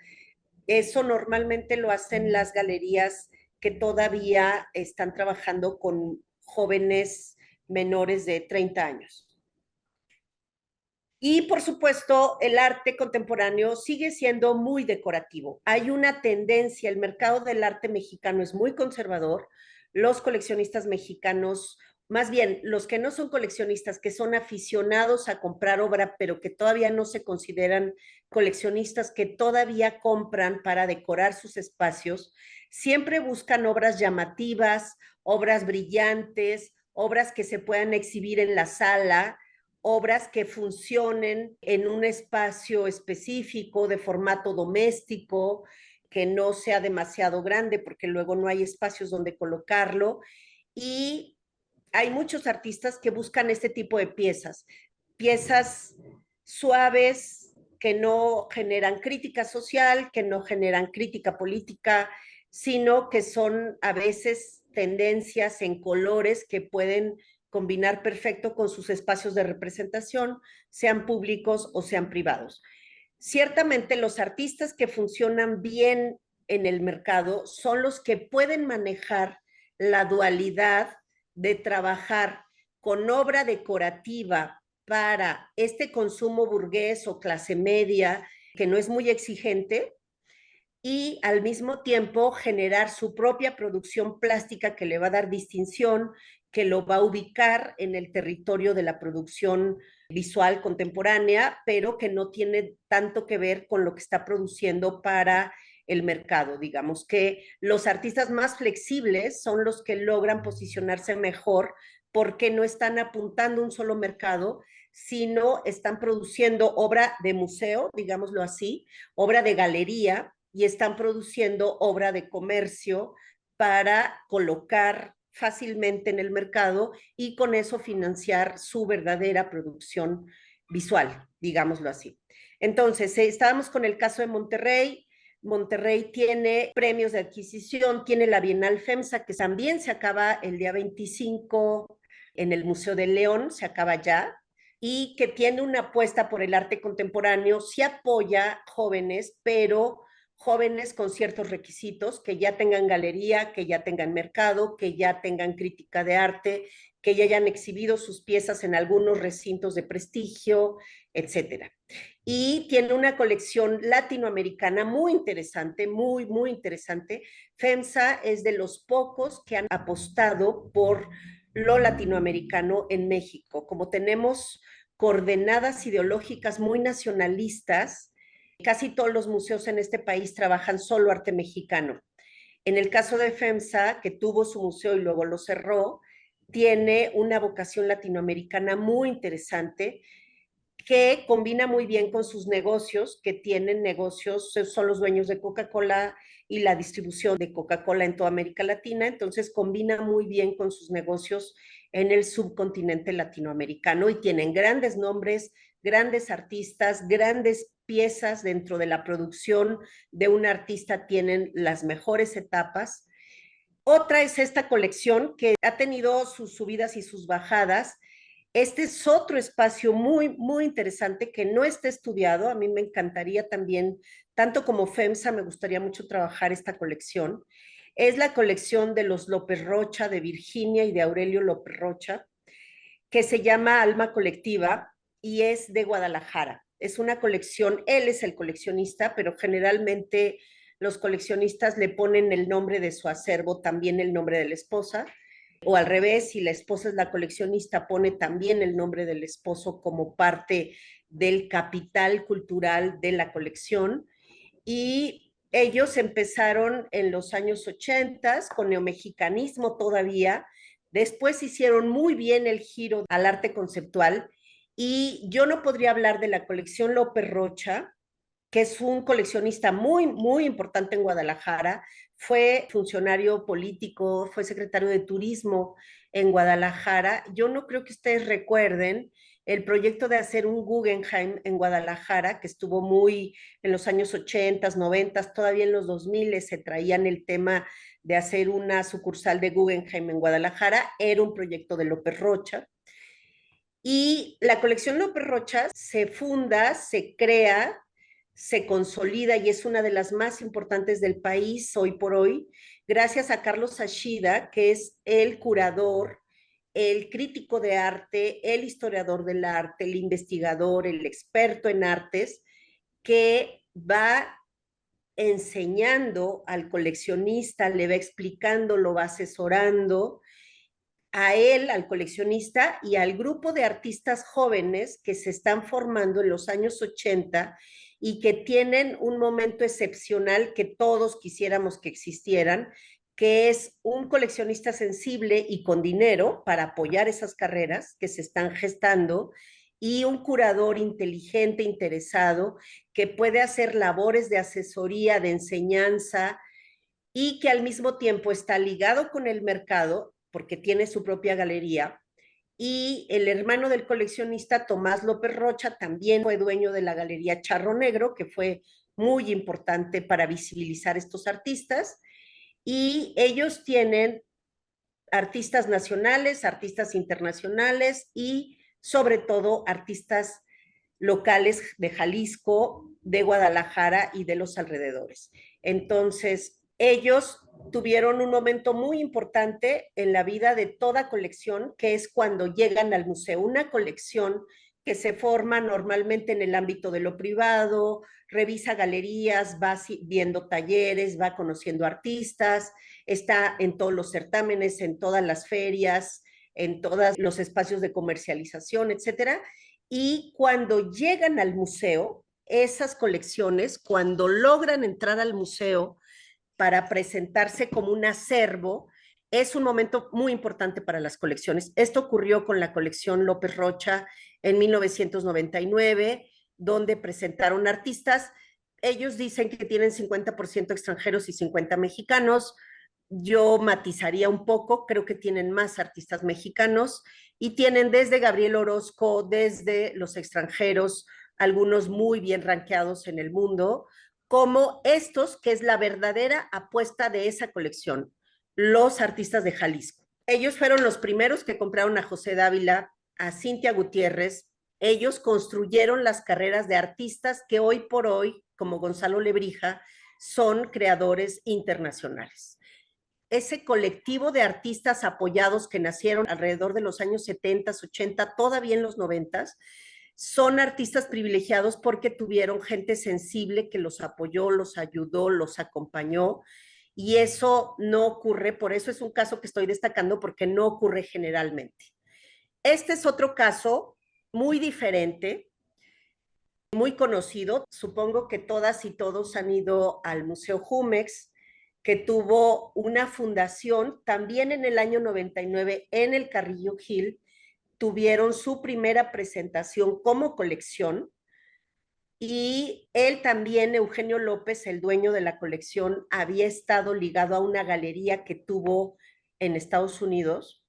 Eso normalmente lo hacen las galerías que todavía están trabajando con jóvenes menores de 30 años. Y por supuesto, el arte contemporáneo sigue siendo muy decorativo. Hay una tendencia, el mercado del arte mexicano es muy conservador. Los coleccionistas mexicanos, más bien los que no son coleccionistas, que son aficionados a comprar obra, pero que todavía no se consideran coleccionistas, que todavía compran para decorar sus espacios, siempre buscan obras llamativas, obras brillantes, obras que se puedan exhibir en la sala, obras que funcionen en un espacio específico de formato doméstico, que no sea demasiado grande porque luego no hay espacios donde colocarlo. Y hay muchos artistas que buscan este tipo de piezas, piezas suaves que no generan crítica social, que no generan crítica política, sino que son a veces tendencias en colores que pueden combinar perfecto con sus espacios de representación, sean públicos o sean privados. Ciertamente los artistas que funcionan bien en el mercado son los que pueden manejar la dualidad de trabajar con obra decorativa para este consumo burgués o clase media que no es muy exigente, y al mismo tiempo generar su propia producción plástica que le va a dar distinción, que lo va a ubicar en el territorio de la producción visual contemporánea, pero que no tiene tanto que ver con lo que está produciendo para el mercado. Digamos que los artistas más flexibles son los que logran posicionarse mejor porque no están apuntando a un solo mercado, sino están produciendo obra de museo, digámoslo así, obra de galería, y están produciendo obra de comercio para colocar fácilmente en el mercado y con eso financiar su verdadera producción visual, digámoslo así. Entonces, estábamos con el caso de Monterrey. Monterrey tiene premios de adquisición, tiene la Bienal FEMSA, que también se acaba el día 25 en el Museo de León, se acaba ya, y que tiene una apuesta por el arte contemporáneo, sí apoya jóvenes, pero jóvenes con ciertos requisitos, que ya tengan galería, que ya tengan mercado, que ya tengan crítica de arte, que ya hayan exhibido sus piezas en algunos recintos de prestigio, etcétera. Y tiene una colección latinoamericana muy interesante, muy interesante. FEMSA es de los pocos que han apostado por lo latinoamericano en México. Como tenemos coordenadas ideológicas muy nacionalistas, casi todos los museos en este país trabajan solo arte mexicano. En el caso de FEMSA, que tuvo su museo y luego lo cerró, tiene una vocación latinoamericana muy interesante que combina muy bien con sus negocios, que tienen negocios, son los dueños de Coca-Cola y la distribución de Coca-Cola en toda América Latina, entonces combina muy bien con sus negocios en el subcontinente latinoamericano y tienen grandes nombres, grandes artistas, grandes piezas dentro de la producción de un artista, tienen las mejores etapas. Otra es esta colección que ha tenido sus subidas y sus bajadas. Este es otro espacio muy interesante que no está estudiado. A mí me encantaría también, tanto como FEMSA, me gustaría mucho trabajar esta colección. Es la colección de los López Rocha, de Virginia y de Aurelio López Rocha, que se llama Alma Colectiva y es de Guadalajara. Es una colección, él es el coleccionista, pero generalmente los coleccionistas le ponen el nombre de su acervo, también el nombre de la esposa, o al revés, si la esposa es la coleccionista, pone también el nombre del esposo como parte del capital cultural de la colección. Y ellos empezaron en los años 80 con neomexicanismo todavía, después hicieron muy bien el giro al arte conceptual y yo no podría hablar de la colección López Rocha, que es un coleccionista muy importante en Guadalajara, fue funcionario político, fue secretario de turismo en Guadalajara. Yo no creo que ustedes recuerden el proyecto de hacer un Guggenheim en Guadalajara, que estuvo muy en los años 80, 90, todavía en los 2000 se traían el tema de hacer una sucursal de Guggenheim en Guadalajara, era un proyecto de López Rocha. Y la colección López Rocha se funda, se crea, se consolida y es una de las más importantes del país hoy por hoy, gracias a Carlos Ashida, que es el curador, el crítico de arte, el historiador del arte, el investigador, el experto en artes, que va enseñando al coleccionista, le va explicando, lo va asesorando a él, al coleccionista y al grupo de artistas jóvenes que se están formando en los años 80 y que tienen un momento excepcional que todos quisiéramos que existieran, que es un coleccionista sensible y con dinero para apoyar esas carreras que se están gestando y un curador inteligente, interesado, que puede hacer labores de asesoría, de enseñanza y que al mismo tiempo está ligado con el mercado porque tiene su propia galería. Y el hermano del coleccionista, Tomás López Rocha, también fue dueño de la Galería Charro Negro, que fue muy importante para visibilizar estos artistas. Y ellos tienen artistas nacionales, artistas internacionales y sobre todo artistas locales de Jalisco, de Guadalajara y de los alrededores. Entonces, ellos tuvieron un momento muy importante en la vida de toda colección, que es cuando llegan al museo. Una colección que se forma normalmente en el ámbito de lo privado, revisa galerías, va viendo talleres, va conociendo artistas, está en todos los certámenes, en todas las ferias, en todos los espacios de comercialización, etcétera. Y cuando llegan al museo, esas colecciones, cuando logran entrar al museo para presentarse como un acervo, es un momento muy importante para las colecciones. Esto ocurrió con la colección López Rocha en 1999, donde presentaron artistas. Ellos dicen que tienen 50% extranjeros y 50 mexicanos. Yo matizaría un poco, creo que tienen más artistas mexicanos y tienen desde Gabriel Orozco, desde los extranjeros, algunos muy bien rankeados en el mundo, como estos, que es la verdadera apuesta de esa colección, los artistas de Jalisco. Ellos fueron los primeros que compraron a José Dávila, a Cintia Gutiérrez. Ellos construyeron las carreras de artistas que hoy por hoy, como Gonzalo Lebrija, son creadores internacionales. Ese colectivo de artistas apoyados que nacieron alrededor de los años 70, 80, todavía en los 90, son artistas privilegiados porque tuvieron gente sensible que los apoyó, los ayudó, los acompañó. Y eso no ocurre, por eso es un caso que estoy destacando porque no ocurre generalmente. Este es otro caso muy diferente, muy conocido. Supongo que todas y todos han ido al Museo Jumex, que tuvo una fundación también en el año 99 en el Carrillo Gil. Tuvieron su primera presentación como colección y él también, Eugenio López, el dueño de la colección, había estado ligado a una galería que tuvo en Estados Unidos.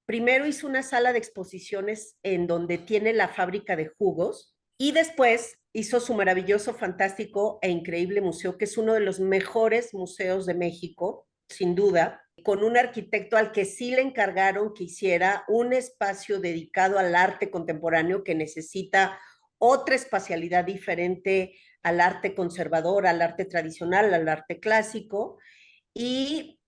Primero hizo una sala de exposiciones en donde tiene la fábrica de jugos y después hizo su maravilloso, fantástico e increíble museo, que es uno de los mejores museos de México, sin duda, con un arquitecto al que sí le encargaron que hiciera un espacio dedicado al arte contemporáneo que necesita otra espacialidad diferente al arte conservador, al arte tradicional, al arte clásico. Y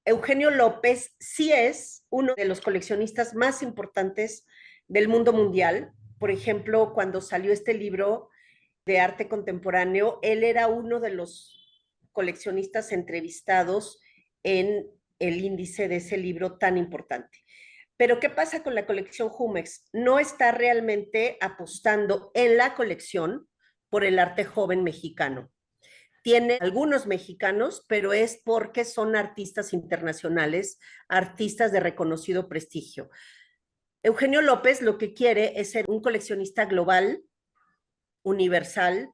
Eugenio López sí es uno de los coleccionistas más importantes del mundo mundial. Por ejemplo, cuando salió este libro de arte contemporáneo, él era uno de los coleccionistas entrevistados en el índice de ese libro tan importante. Pero ¿qué pasa con la colección Jumex? No está realmente apostando en la colección por el arte joven mexicano. Tiene algunos mexicanos, pero es porque son artistas internacionales, artistas de reconocido prestigio. Eugenio López lo que quiere es ser un coleccionista global, universal,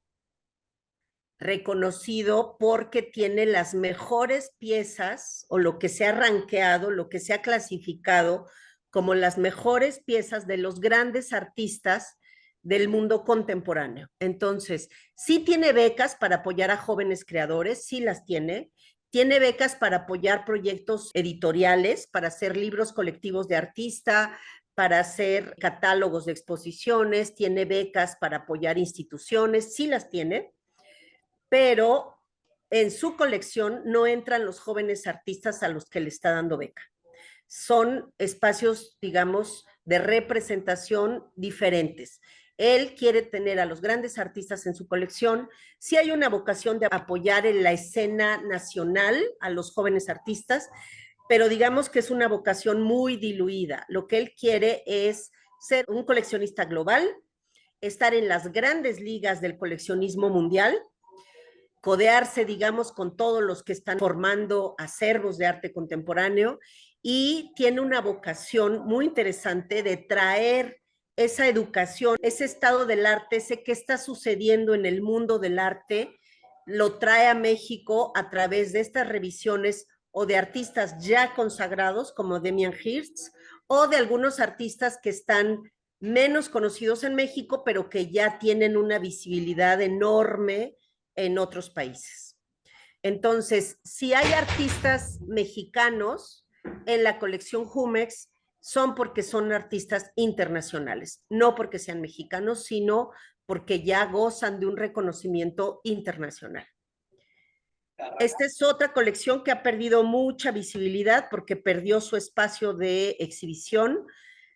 reconocido porque tiene las mejores piezas o lo que se ha rankeado, lo que se ha clasificado como las mejores piezas de los grandes artistas del mundo contemporáneo. Entonces, sí tiene becas para apoyar a jóvenes creadores, sí las tiene. Tiene becas para apoyar proyectos editoriales, para hacer libros colectivos de artista, para hacer catálogos de exposiciones, tiene becas para apoyar instituciones, sí las tiene, pero en su colección no entran los jóvenes artistas a los que le está dando beca. Son espacios, digamos, de representación diferentes. Él quiere tener a los grandes artistas en su colección. Sí hay una vocación de apoyar en la escena nacional a los jóvenes artistas, pero digamos que es una vocación muy diluida. Lo que él quiere es ser un coleccionista global, estar en las grandes ligas del coleccionismo mundial, codearse, digamos, con todos los que están formando acervos de arte contemporáneo, y tiene una vocación muy interesante de traer esa educación, ese estado del arte, ese que está sucediendo en el mundo del arte, lo trae a México a través de estas revisiones o de artistas ya consagrados como Damien Hirst o de algunos artistas que están menos conocidos en México, pero que ya tienen una visibilidad enorme en otros países. Entonces, si hay artistas mexicanos en la colección Jumex, son porque son artistas internacionales, no porque sean mexicanos, sino porque ya gozan de un reconocimiento internacional. Esta es otra colección que ha perdido mucha visibilidad porque perdió su espacio de exhibición.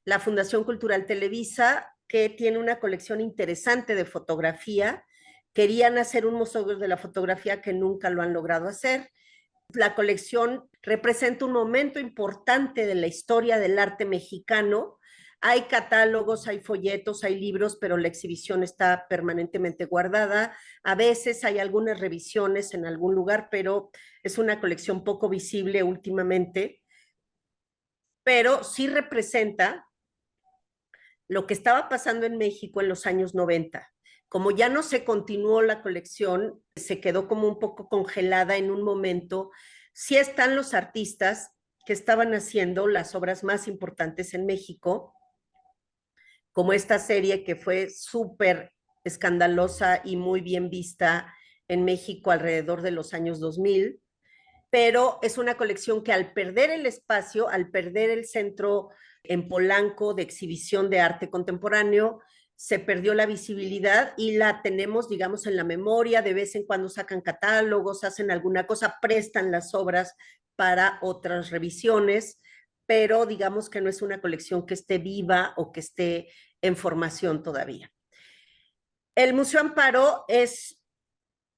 La Fundación Cultural Televisa, que tiene una colección interesante de fotografía, querían hacer un museo de la fotografía que nunca lo han logrado hacer. La colección representa un momento importante de la historia del arte mexicano. Hay catálogos, hay folletos, hay libros, pero la exhibición está permanentemente guardada. A veces hay algunas revisiones en algún lugar, pero es una colección poco visible últimamente. Pero sí representa lo que estaba pasando en México en los años 90. Como ya no se continuó la colección, se quedó como un poco congelada en un momento. Sí están los artistas que estaban haciendo las obras más importantes en México, como esta serie que fue súper escandalosa y muy bien vista en México alrededor de los años 2000, pero es una colección que al perder el espacio, al perder el centro en Polanco de exhibición de arte contemporáneo, se perdió la visibilidad y la tenemos, digamos, en la memoria. De vez en cuando sacan catálogos, hacen alguna cosa, prestan las obras para otras revisiones, pero digamos que no es una colección que esté viva o que esté en formación todavía. El Museo Amparo es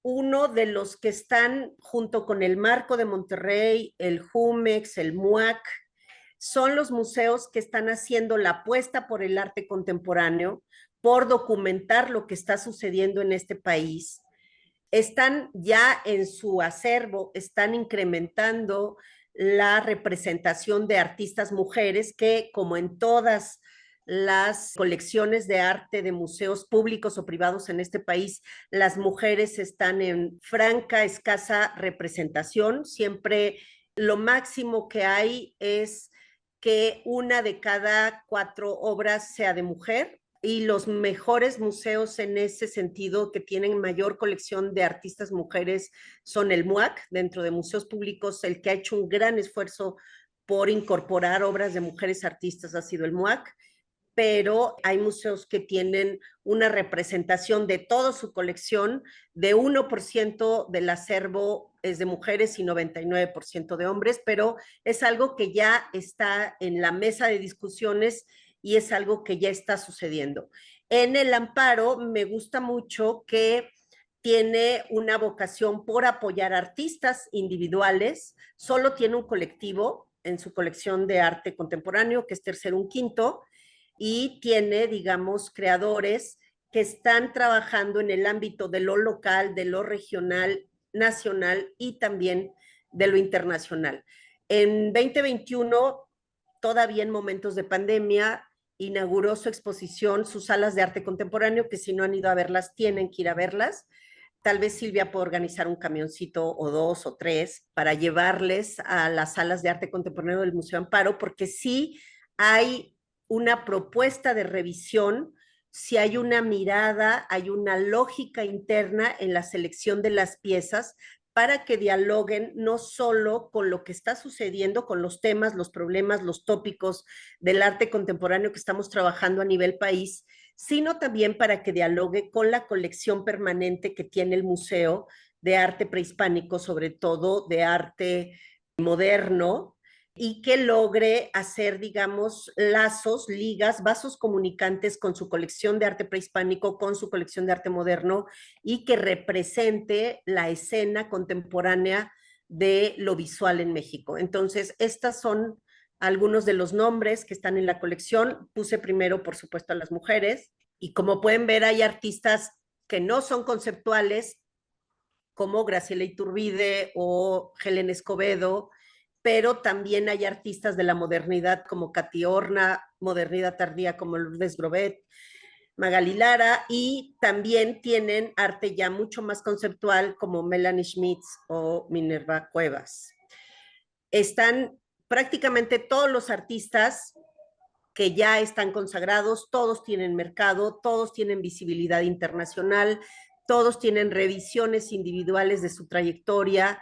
uno de los que están junto con el Marco de Monterrey, el Jumex, el MUAC, son los museos que están haciendo la apuesta por el arte contemporáneo, por documentar lo que está sucediendo en este país. Están ya en su acervo, están incrementando la representación de artistas mujeres que, como en todas las colecciones de arte de museos públicos o privados en este país, las mujeres están en franca, escasa representación. Siempre lo máximo que hay es que una de cada 4 obras sea de mujer, y los mejores museos en ese sentido que tienen mayor colección de artistas mujeres son el MUAC, dentro de museos públicos. El que ha hecho un gran esfuerzo por incorporar obras de mujeres artistas ha sido el MUAC, pero hay museos que tienen una representación de toda su colección, de 1% del acervo es de mujeres y 99% de hombres, pero es algo que ya está en la mesa de discusiones y es algo que ya está sucediendo. En el Amparo me gusta mucho que tiene una vocación por apoyar artistas individuales, solo tiene un colectivo en su colección de arte contemporáneo, que es Tercero un Quinto, y tiene, digamos, creadores que están trabajando en el ámbito de lo local, de lo regional, nacional y también de lo internacional. En 2021, todavía en momentos de pandemia, inauguró su exposición, sus salas de arte contemporáneo, que si no han ido a verlas, tienen que ir a verlas. Tal vez Silvia puede organizar un camioncito o 2 o 3 para llevarles a las salas de arte contemporáneo del Museo Amparo, porque sí hay una propuesta de revisión, si hay una mirada, hay una lógica interna en la selección de las piezas para que dialoguen no solo con lo que está sucediendo, con los temas, los problemas, los tópicos del arte contemporáneo que estamos trabajando a nivel país, sino también para que dialogue con la colección permanente que tiene el museo de arte prehispánico, sobre todo de arte moderno, y que logre hacer, digamos, lazos, ligas, vasos comunicantes con su colección de arte prehispánico, con su colección de arte moderno, y que represente la escena contemporánea de lo visual en México. Entonces, estas son algunos de los nombres que están en la colección. Puse primero, por supuesto, a las mujeres, y como pueden ver, hay artistas que no son conceptuales, como Graciela Iturbide o Helen Escobedo, pero también hay artistas de la modernidad como Katy Horna, modernidad tardía como Lourdes Grobet, Magali Lara, y también tienen arte ya mucho más conceptual como Melanie Schmitz o Minerva Cuevas. Están prácticamente todos los artistas que ya están consagrados, todos tienen mercado, todos tienen visibilidad internacional, todos tienen revisiones individuales de su trayectoria.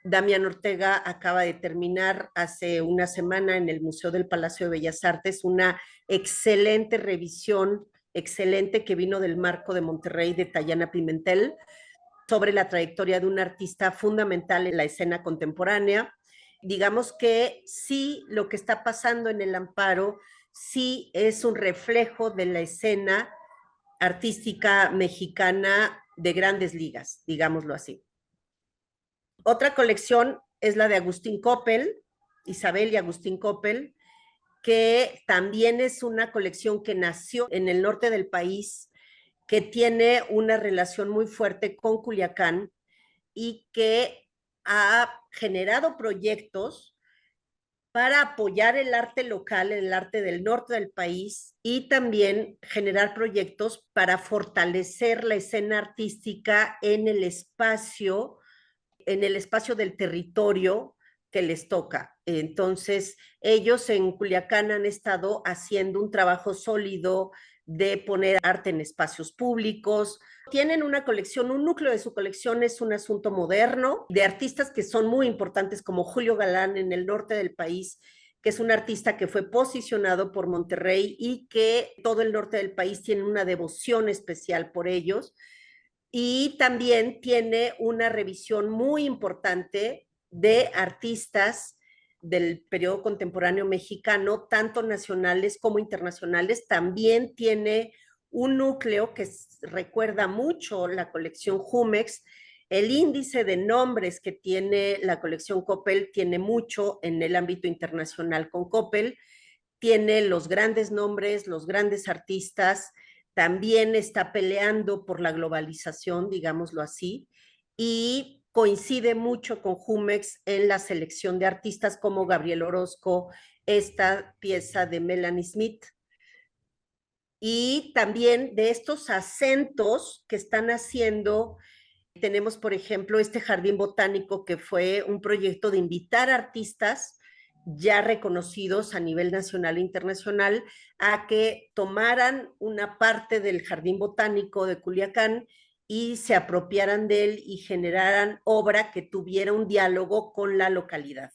Damián Ortega acaba de terminar hace una semana en el Museo del Palacio de Bellas Artes una excelente revisión, excelente, que vino del Marco de Monterrey de Tayana Pimentel, sobre la trayectoria de un artista fundamental en la escena contemporánea. Digamos que sí, lo que está pasando en el Amparo sí es un reflejo de la escena artística mexicana de grandes ligas, digámoslo así. Otra colección es la de Agustín Coppel, Isabel y Agustín Coppel, que también es una colección que nació en el norte del país, que tiene una relación muy fuerte con Culiacán y que ha generado proyectos para apoyar el arte local, el arte del norte del país, y también generar proyectos para fortalecer la escena artística en el espacio del territorio que les toca. Entonces, ellos en Culiacán han estado haciendo un trabajo sólido de poner arte en espacios públicos. Tienen una colección, un núcleo de su colección es un asunto moderno, de artistas que son muy importantes, como Julio Galán en el norte del país, que es un artista que fue posicionado por Monterrey y que todo el norte del país tiene una devoción especial por ellos. Y también tiene una revisión muy importante de artistas del periodo contemporáneo mexicano, tanto nacionales como internacionales. También tiene un núcleo que recuerda mucho la colección Jumex. El índice de nombres que tiene la colección Coppel tiene mucho en el ámbito internacional con Coppel. Tiene los grandes nombres, los grandes artistas, también está peleando por la globalización, digámoslo así, y coincide mucho con Jumex en la selección de artistas como Gabriel Orozco, esta pieza de Melanie Smith, y también de estos acentos que están haciendo. Tenemos, por ejemplo, este jardín botánico que fue un proyecto de invitar artistas ya reconocidos a nivel nacional e internacional a que tomaran una parte del jardín botánico de Culiacán y se apropiaran de él y generaran obra que tuviera un diálogo con la localidad.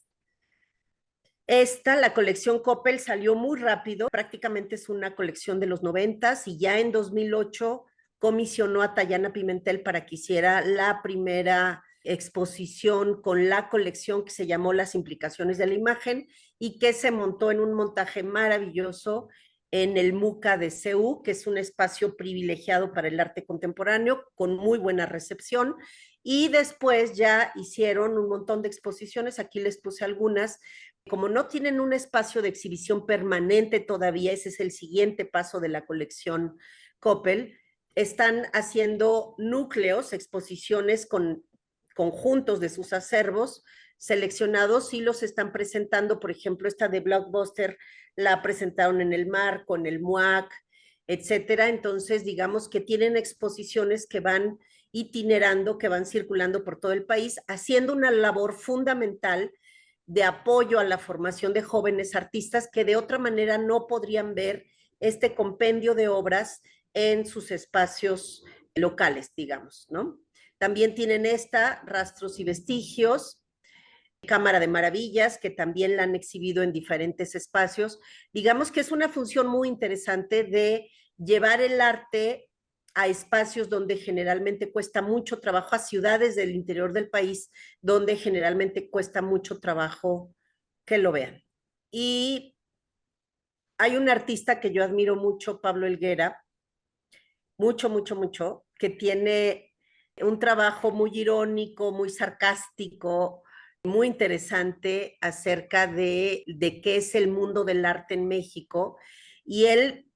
La colección Coppel, salió muy rápido, prácticamente es una colección de los 90s, y ya en 2008 comisionó a Tayana Pimentel para que hiciera la primera exposición con la colección que se llamó Las implicaciones de la imagen y que se montó en un montaje maravilloso en el MUCA de CEU, que es un espacio privilegiado para el arte contemporáneo, con muy buena recepción. Y después ya hicieron un montón de exposiciones, aquí les puse algunas. Como no tienen un espacio de exhibición permanente todavía, ese es el siguiente paso de la colección Coppel, están haciendo núcleos, exposiciones con conjuntos de sus acervos seleccionados y los están presentando. Por ejemplo, esta de Blockbuster la presentaron en el Marco, en el MUAC, etcétera. Entonces, digamos que tienen exposiciones que van itinerando, que van circulando por todo el país, haciendo una labor fundamental de apoyo a la formación de jóvenes artistas que de otra manera no podrían ver este compendio de obras en sus espacios locales, digamos, ¿no? También tienen esta, Rastros y Vestigios, Cámara de Maravillas, que también la han exhibido en diferentes espacios. Digamos que es una función muy interesante de llevar el arte a espacios donde generalmente cuesta mucho trabajo, a ciudades del interior del país, donde generalmente cuesta mucho trabajo que lo vean. Y hay un artista que yo admiro mucho, Pablo Helguera, mucho, mucho, mucho, que tiene un trabajo muy irónico, muy sarcástico, muy interesante acerca de qué es el mundo del arte en México. Y él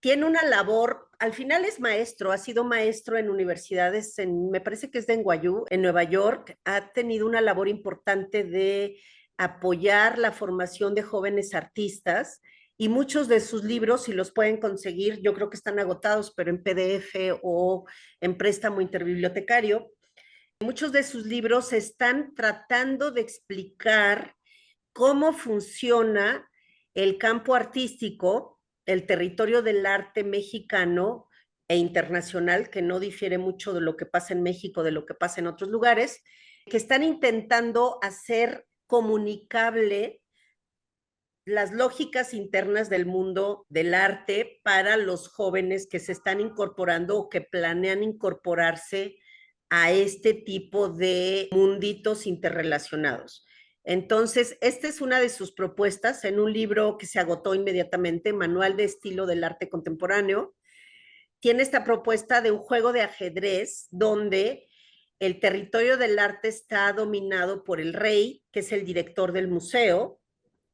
tiene una labor, al final es maestro, ha sido maestro en universidades, me parece que es de NYU, en Nueva York, ha tenido una labor importante de apoyar la formación de jóvenes artistas y muchos de sus libros, si los pueden conseguir, yo creo que están agotados, pero en PDF o en préstamo interbibliotecario, muchos de sus libros están tratando de explicar cómo funciona el campo artístico, el territorio del arte mexicano e internacional, que no difiere mucho de lo que pasa en México, de lo que pasa en otros lugares, que están intentando hacer comunicable las lógicas internas del mundo del arte para los jóvenes que se están incorporando o que planean incorporarse a este tipo de munditos interrelacionados. Entonces, esta es una de sus propuestas en un libro que se agotó inmediatamente, Manual de Estilo del Arte Contemporáneo. Tiene esta propuesta de un juego de ajedrez donde el territorio del arte está dominado por el rey, que es el director del museo,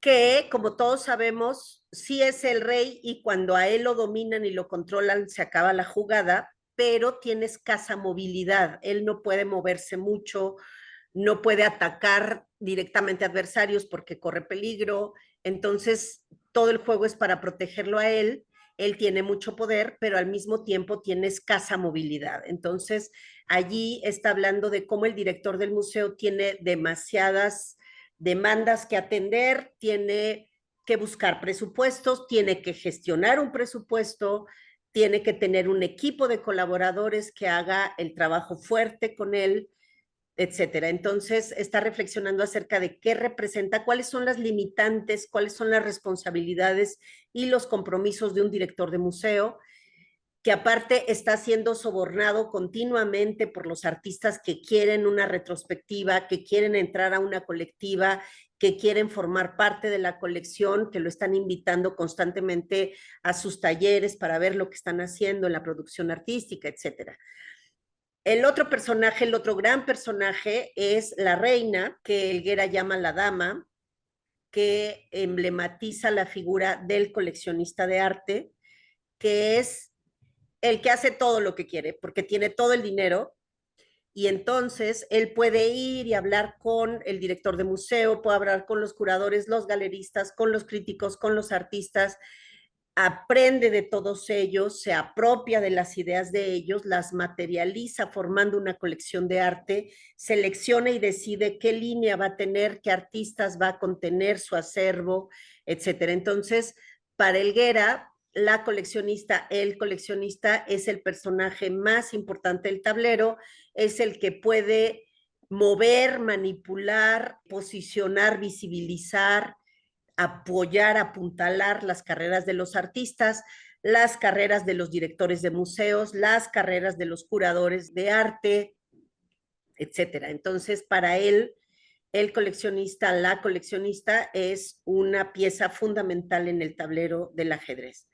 que, como todos sabemos, sí es el rey y cuando a él lo dominan y lo controlan se acaba la jugada, pero tiene escasa movilidad. Él no puede moverse mucho, no puede atacar directamente a adversarios porque corre peligro. Entonces, todo el juego es para protegerlo a él. Él tiene mucho poder, pero al mismo tiempo tiene escasa movilidad. Entonces, allí está hablando de cómo el director del museo tiene demasiadas demandas que atender, tiene que buscar presupuestos, tiene que gestionar un presupuesto, tiene que tener un equipo de colaboradores que haga el trabajo fuerte con él, etcétera. Entonces, está reflexionando acerca de qué representa, cuáles son las limitantes, cuáles son las responsabilidades y los compromisos de un director de museo, que aparte está siendo sobornado continuamente por los artistas que quieren una retrospectiva, que quieren entrar a una colectiva, que quieren formar parte de la colección, que lo están invitando constantemente a sus talleres para ver lo que están haciendo en la producción artística, etcétera. El otro personaje, el otro gran personaje es la reina, que Helguera llama la dama, que emblematiza la figura del coleccionista de arte, que es el que hace todo lo que quiere, porque tiene todo el dinero y entonces él puede ir y hablar con el director de museo, puede hablar con los curadores, los galeristas, con los críticos, con los artistas, aprende de todos ellos, se apropia de las ideas de ellos, las materializa formando una colección de arte, selecciona y decide qué línea va a tener, qué artistas va a contener su acervo, etcétera. Entonces, para Helguera, la coleccionista, el coleccionista es el personaje más importante del tablero, es el que puede mover, manipular, posicionar, visibilizar, apoyar, apuntalar las carreras de los artistas, las carreras de los directores de museos, las carreras de los curadores de arte, etcétera. Entonces, para él, el coleccionista, la coleccionista es una pieza fundamental en el tablero del ajedrez.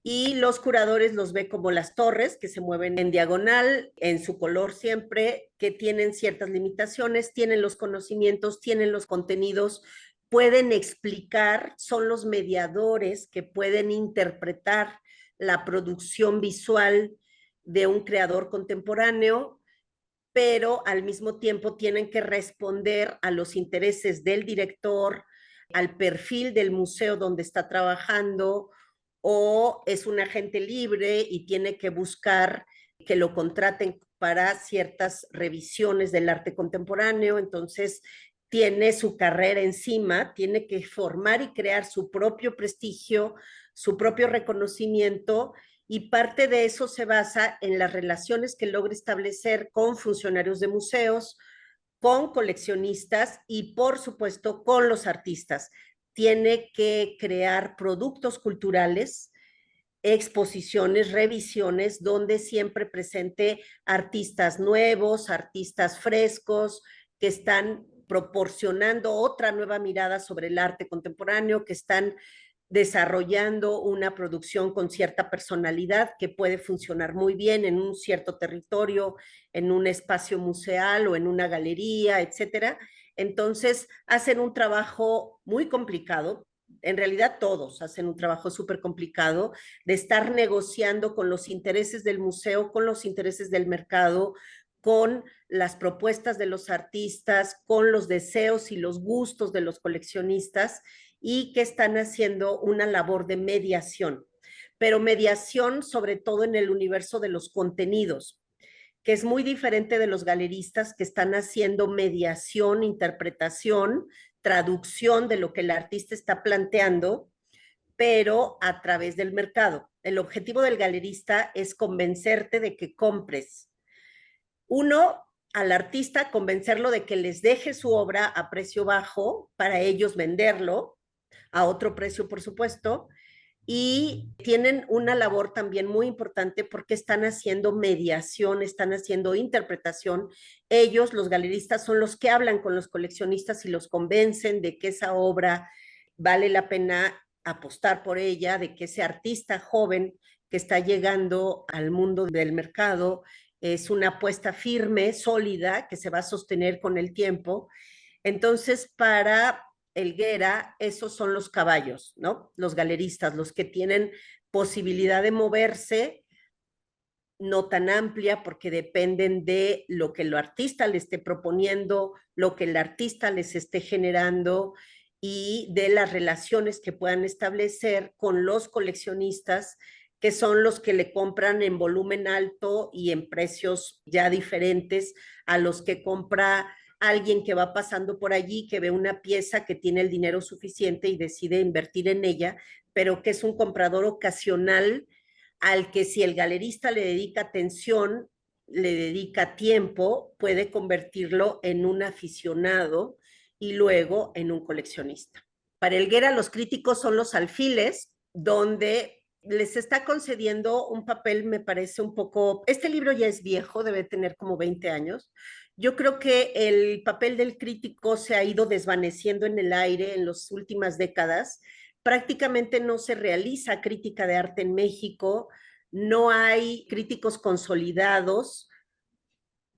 Y los curadores los ve como las torres que se mueven en diagonal, en su color siempre, que tienen ciertas limitaciones, tienen los conocimientos, tienen los contenidos, pueden explicar, son los mediadores que pueden interpretar la producción visual de un creador contemporáneo, pero al mismo tiempo tienen que responder a los intereses del director, al perfil del museo donde está trabajando, o es un agente libre y tiene que buscar que lo contraten para ciertas revisiones del arte contemporáneo. Entonces, tiene su carrera encima, tiene que formar y crear su propio prestigio, su propio reconocimiento, y parte de eso se basa en las relaciones que logra establecer con funcionarios de museos, con coleccionistas y, por supuesto, con los artistas. Tiene que crear productos culturales, exposiciones, revisiones, donde siempre presente artistas nuevos, artistas frescos, que están proporcionando otra nueva mirada sobre el arte contemporáneo, que están desarrollando una producción con cierta personalidad que puede funcionar muy bien en un cierto territorio, en un espacio museal o en una galería, etcétera. Entonces, hacen un trabajo muy complicado. En realidad todos hacen un trabajo súper complicado de estar negociando con los intereses del museo, con los intereses del mercado, con las propuestas de los artistas, con los deseos y los gustos de los coleccionistas, y que están haciendo una labor de mediación, pero mediación sobre todo en el universo de los contenidos, que es muy diferente de los galeristas que están haciendo mediación, interpretación, traducción de lo que el artista está planteando, pero a través del mercado. El objetivo del galerista es convencerte de que compres. Uno, al artista, convencerlo de que les deje su obra a precio bajo para ellos venderlo a otro precio, por supuesto, y tienen una labor también muy importante porque están haciendo mediación, están haciendo interpretación. Ellos, los galeristas, son los que hablan con los coleccionistas y los convencen de que esa obra vale la pena apostar por ella, de que ese artista joven que está llegando al mundo del mercado es una apuesta firme, sólida, que se va a sostener con el tiempo. Entonces, para Helguera, esos son los caballos, ¿no? Los galeristas, los que tienen posibilidad de moverse, no tan amplia, porque dependen de lo que el artista le esté proponiendo, lo que el artista les esté generando y de las relaciones que puedan establecer con los coleccionistas, que son los que le compran en volumen alto y en precios ya diferentes a los que compra alguien que va pasando por allí, que ve una pieza, que tiene el dinero suficiente y decide invertir en ella, pero que es un comprador ocasional al que, si el galerista le dedica atención, le dedica tiempo, puede convertirlo en un aficionado y luego en un coleccionista. Para Helguera, los críticos son los alfiles, donde les está concediendo un papel, me parece un poco... Este libro ya es viejo, debe tener como 20 años. Yo creo que el papel del crítico se ha ido desvaneciendo en el aire en las últimas décadas. Prácticamente no se realiza crítica de arte en México, no hay críticos consolidados,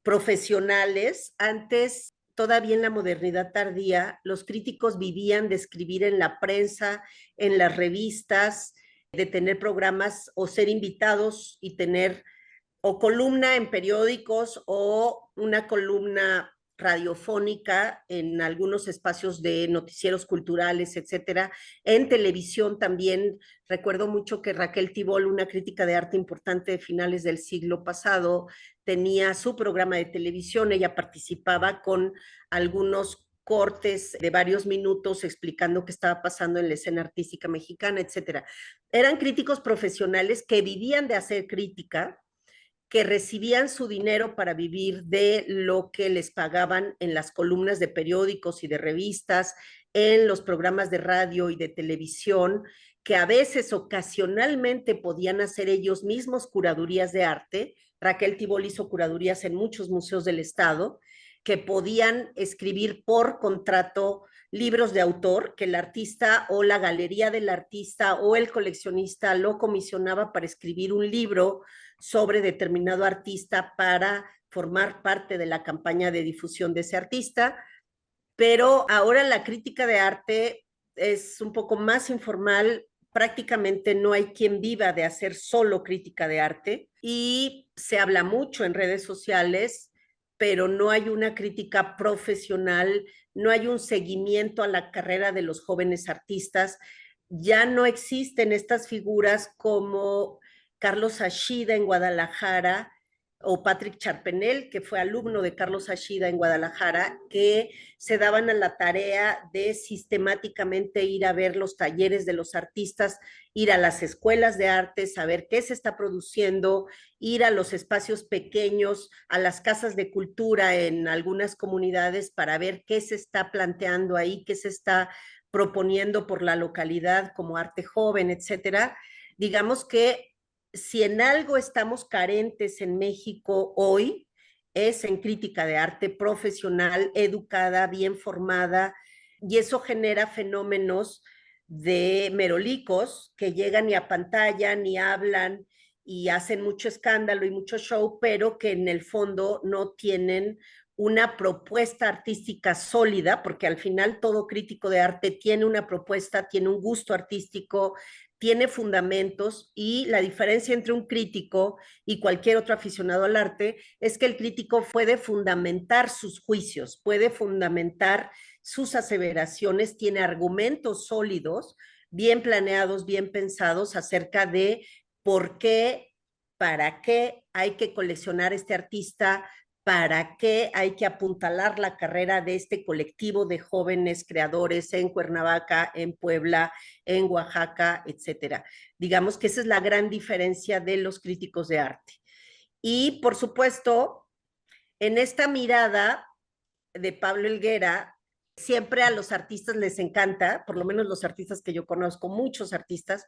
profesionales. Antes, todavía en la modernidad tardía, los críticos vivían de escribir en la prensa, en las revistas, de tener programas o ser invitados y tener o columna en periódicos o una columna radiofónica en algunos espacios de noticieros culturales, etcétera. En televisión también recuerdo mucho que Raquel Tibol, una crítica de arte importante de finales del siglo pasado, tenía su programa de televisión. Ella participaba con algunos cortes de varios minutos explicando qué estaba pasando en la escena artística mexicana, etcétera. Eran críticos profesionales que vivían de hacer crítica, que recibían su dinero para vivir de lo que les pagaban en las columnas de periódicos y de revistas, en los programas de radio y de televisión, que a veces ocasionalmente podían hacer ellos mismos curadurías de arte. Raquel Tibol hizo curadurías en muchos museos del estado, que podían escribir por contrato libros de autor, que el artista o la galería del artista o el coleccionista lo comisionaba para escribir un libro sobre determinado artista para formar parte de la campaña de difusión de ese artista. Pero ahora la crítica de arte es un poco más informal. Prácticamente no hay quien viva de hacer solo crítica de arte, y se habla mucho en redes sociales, pero no hay una crítica profesional, no hay un seguimiento a la carrera de los jóvenes artistas. Ya no existen estas figuras como Carlos Ashida en Guadalajara, o Patrick Charpenel, que fue alumno de Carlos Ashida en Guadalajara, que se daban a la tarea de sistemáticamente ir a ver los talleres de los artistas, ir a las escuelas de arte, saber qué se está produciendo, ir a los espacios pequeños, a las casas de cultura en algunas comunidades para ver qué se está planteando ahí, qué se está proponiendo por la localidad como arte joven, etcétera. Digamos que si en algo estamos carentes en México hoy, es en crítica de arte profesional, educada, bien formada, y eso genera fenómenos de merolicos que llegan y apantallan y hablan y hacen mucho escándalo y mucho show, pero que en el fondo no tienen una propuesta artística sólida, porque al final todo crítico de arte tiene una propuesta, tiene un gusto artístico, tiene fundamentos, y la diferencia entre un crítico y cualquier otro aficionado al arte es que el crítico puede fundamentar sus juicios, puede fundamentar sus aseveraciones, tiene argumentos sólidos, bien planeados, bien pensados acerca de por qué, para qué hay que coleccionar este artista, para qué hay que apuntalar la carrera de este colectivo de jóvenes creadores en Cuernavaca, en Puebla, en Oaxaca, etcétera. Digamos que esa es la gran diferencia de los críticos de arte. Y por supuesto, en esta mirada de Pablo Helguera, siempre a los artistas les encanta, por lo menos los artistas que yo conozco, muchos artistas,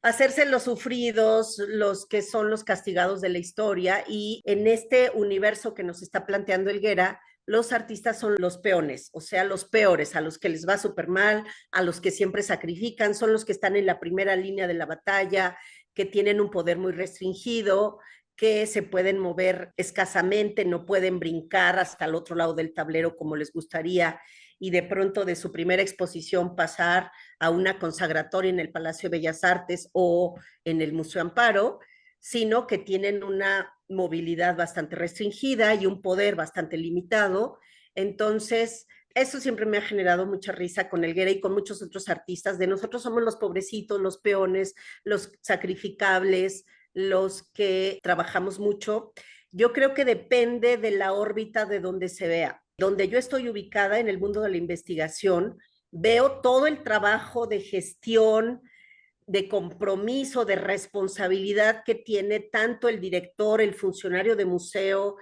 hacerse los sufridos, los que son los castigados de la historia, y en este universo que nos está planteando Helguera, los artistas son los peones, o sea, los peores, a los que les va súper mal, a los que siempre sacrifican, son los que están en la primera línea de la batalla, que tienen un poder muy restringido, que se pueden mover escasamente, no pueden brincar hasta el otro lado del tablero como les gustaría, y de pronto de su primera exposición pasar a una consagratoria en el Palacio de Bellas Artes o en el Museo Amparo, sino que tienen una movilidad bastante restringida y un poder bastante limitado. Entonces, eso siempre me ha generado mucha risa con Helguera y con muchos otros artistas, de nosotros somos los pobrecitos, los peones, los sacrificables, los que trabajamos mucho. Yo creo que depende de la órbita de donde se vea. Donde yo estoy ubicada en el mundo de la investigación, veo todo el trabajo de gestión, de compromiso, de responsabilidad que tiene tanto el director, el funcionario de museo,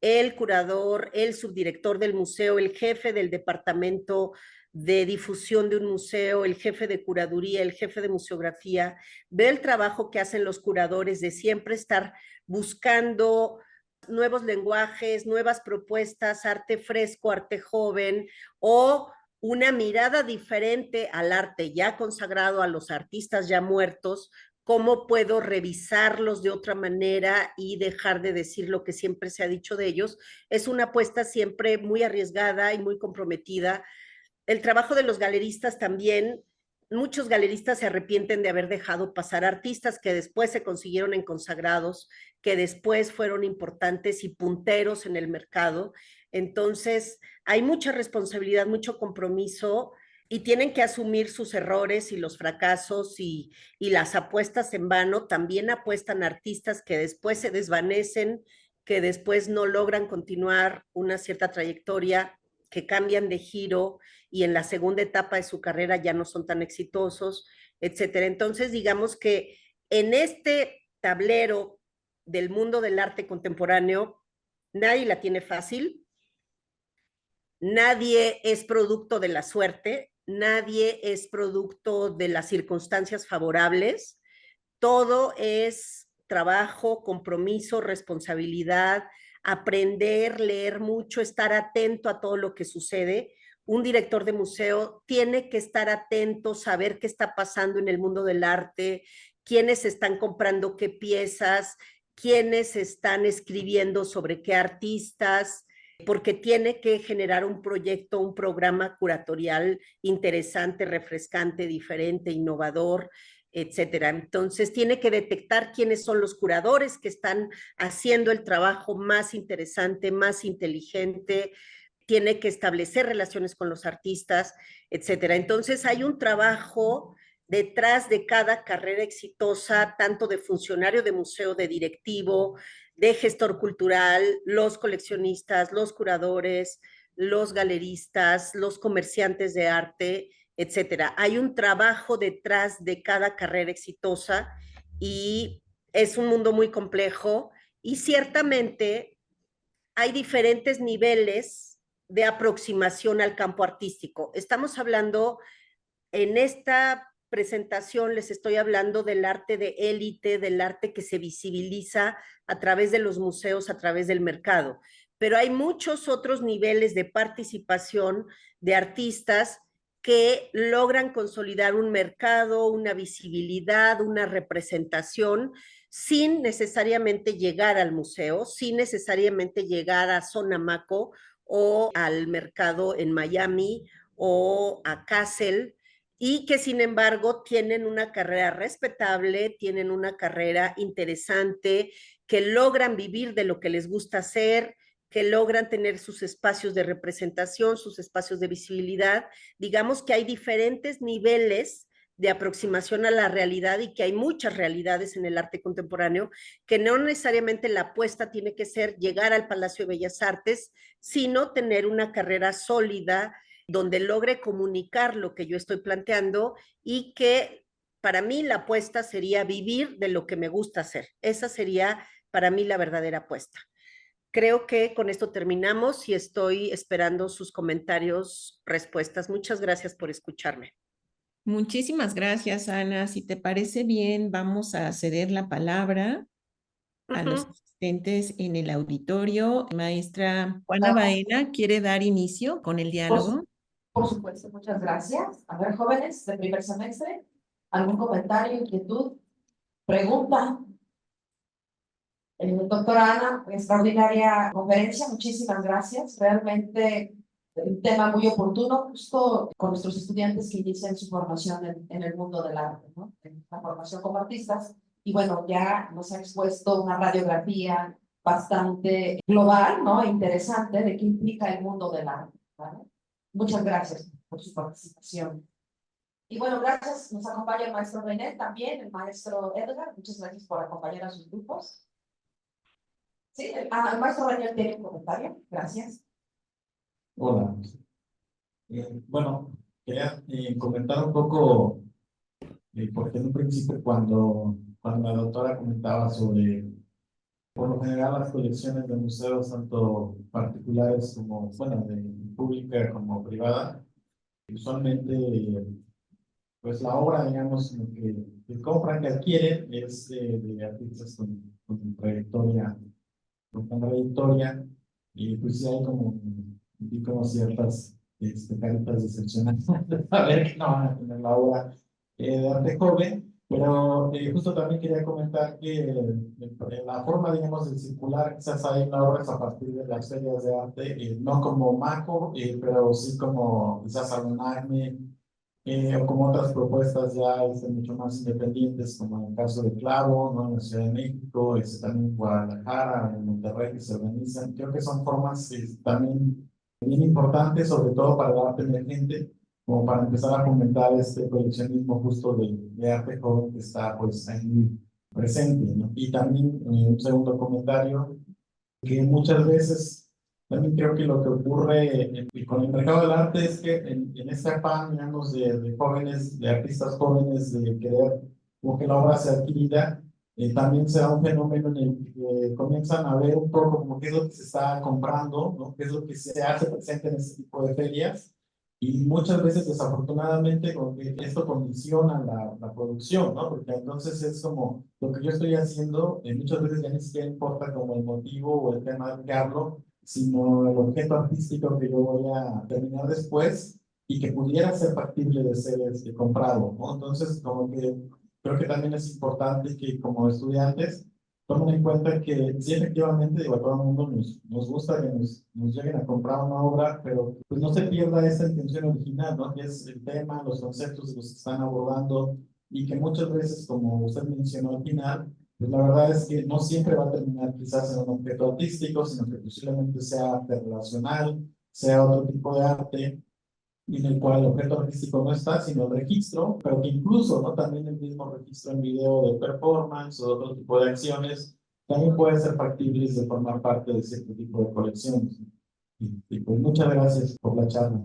el curador, el subdirector del museo, el jefe del departamento de difusión de un museo, el jefe de curaduría, el jefe de museografía. Veo el trabajo que hacen los curadores de siempre estar buscando nuevos lenguajes, nuevas propuestas, arte fresco, arte joven, o una mirada diferente al arte ya consagrado, a los artistas ya muertos, cómo puedo revisarlos de otra manera y dejar de decir lo que siempre se ha dicho de ellos. Es una apuesta siempre muy arriesgada y muy comprometida. El trabajo de los galeristas también, muchos galeristas se arrepienten de haber dejado pasar artistas que después se consiguieron en consagrados, que después fueron importantes y punteros en el mercado. Entonces, hay mucha responsabilidad, mucho compromiso, y tienen que asumir sus errores y los fracasos y las apuestas en vano. También apuestan artistas que después se desvanecen, que después no logran continuar una cierta trayectoria, que cambian de giro y en la segunda etapa de su carrera ya no son tan exitosos, etcétera. Entonces, digamos que en este tablero del mundo del arte contemporáneo, nadie la tiene fácil, nadie es producto de la suerte, nadie es producto de las circunstancias favorables, todo es trabajo, compromiso, responsabilidad, aprender, leer mucho, estar atento a todo lo que sucede. Un director de museo tiene que estar atento, saber qué está pasando en el mundo del arte, quiénes están comprando qué piezas, quiénes están escribiendo sobre qué artistas, porque tiene que generar un proyecto, un programa curatorial interesante, refrescante, diferente, innovador, etcétera. Entonces, tiene que detectar quiénes son los curadores que están haciendo el trabajo más interesante, más inteligente, tiene que establecer relaciones con los artistas, etcétera. Entonces, hay un trabajo detrás de cada carrera exitosa, tanto de funcionario de museo, de directivo, de gestor cultural, los coleccionistas, los curadores, los galeristas, los comerciantes de arte, etcétera. Hay un trabajo detrás de cada carrera exitosa y es un mundo muy complejo y ciertamente hay diferentes niveles de aproximación al campo artístico. Estamos hablando en esta presentación, les estoy hablando del arte de élite, del arte que se visibiliza a través de los museos, a través del mercado. Pero hay muchos otros niveles de participación de artistas que logran consolidar un mercado, una visibilidad, una representación, sin necesariamente llegar al museo, sin necesariamente llegar a Sonamaco o al mercado en Miami o a Kassel, y que sin embargo tienen una carrera respetable, tienen una carrera interesante, que logran vivir de lo que les gusta hacer, que logran tener sus espacios de representación, sus espacios de visibilidad. Digamos que hay diferentes niveles de aproximación a la realidad y que hay muchas realidades en el arte contemporáneo, que no necesariamente la apuesta tiene que ser llegar al Palacio de Bellas Artes, sino tener una carrera sólida donde logre comunicar lo que yo estoy planteando y que para mí la apuesta sería vivir de lo que me gusta hacer. Esa sería para mí la verdadera apuesta. Creo que con esto terminamos y estoy esperando sus comentarios, respuestas. Muchas gracias por escucharme. Muchísimas gracias, Ana. Si te parece bien, vamos a ceder la palabra a los asistentes en el auditorio. Maestra Juana Baena, ¿quiere dar inicio con el diálogo? Por supuesto, muchas gracias. A ver, jóvenes de primer semestre, ¿algún comentario, inquietud, pregunta? Doctora Ana, extraordinaria conferencia, muchísimas gracias. Realmente un tema muy oportuno, justo con nuestros estudiantes que inician su formación en el mundo del arte, ¿no? En la formación como artistas. Y bueno, ya nos ha expuesto una radiografía bastante global, ¿no? Interesante de qué implica el mundo del arte, ¿vale? Muchas gracias por su participación. Y bueno, gracias. Nos acompaña el maestro René también, el maestro Edgar. Muchas gracias por acompañar a sus grupos. Sí, el maestro René tiene un comentario. Gracias. Hola. Bueno, quería comentar un poco, porque en un principio cuando la doctora comentaba sobre, por lo general, las colecciones de museos, tanto particulares como, bueno, de pública como privada, usualmente, pues la obra, digamos, que compran, que adquieren, es de artistas con trayectoria, con trayectoria, y pues sí hay como ciertas caritas decepcionantes a ver que no van a tener la obra de arte joven, pero justo también quería comentar que la forma, digamos, de circular quizás hay una obra a partir de las ferias de arte, no como Maco, pero sí como quizás Almanagne, o como otras propuestas ya mucho más independientes, como en el caso de Clavo, ¿no? En la Ciudad de México, también en Guadalajara, en Monterrey, que se organizan. Creo que son formas también bien importantes, sobre todo para el arte emergente, como para empezar a fomentar este coleccionismo justo de arte joven que está pues ahí presente, ¿no? Y también un segundo comentario, que muchas veces también creo que lo que ocurre con el mercado del arte es que en este afán, digamos, de jóvenes, de artistas jóvenes, de querer como que la obra sea adquirida, también se da un fenómeno en el que comienzan a ver un poco como qué es lo que se está comprando, ¿no? Qué es lo que se hace presente en este tipo de ferias. Y muchas veces, desafortunadamente, como que esto condiciona la producción, ¿no? Porque entonces es como lo que yo estoy haciendo, muchas veces ya ni siquiera importa como el motivo o el tema de que hablo, sino el objeto artístico que yo voy a terminar después y que pudiera ser factible de ser comprado, ¿no? Entonces, como que creo que también es importante que como estudiantes tomen en cuenta que sí, efectivamente, digo, a todo el mundo nos gusta que nos lleguen a comprar una obra, pero pues no se pierda esa intención original, ¿no? Que es el tema, los conceptos de los que están abordando, y que muchas veces, como usted mencionó al final, pues la verdad es que no siempre va a terminar quizás en un objeto artístico, sino que posiblemente sea arte relacional, sea otro tipo de arte, en el cual el objeto artístico no está, sino el registro, pero que incluso, ¿no? También el mismo registro en video de performance o otro tipo de acciones también pueden ser factibles de formar parte de cierto tipo de colecciones. Y pues muchas gracias por la charla.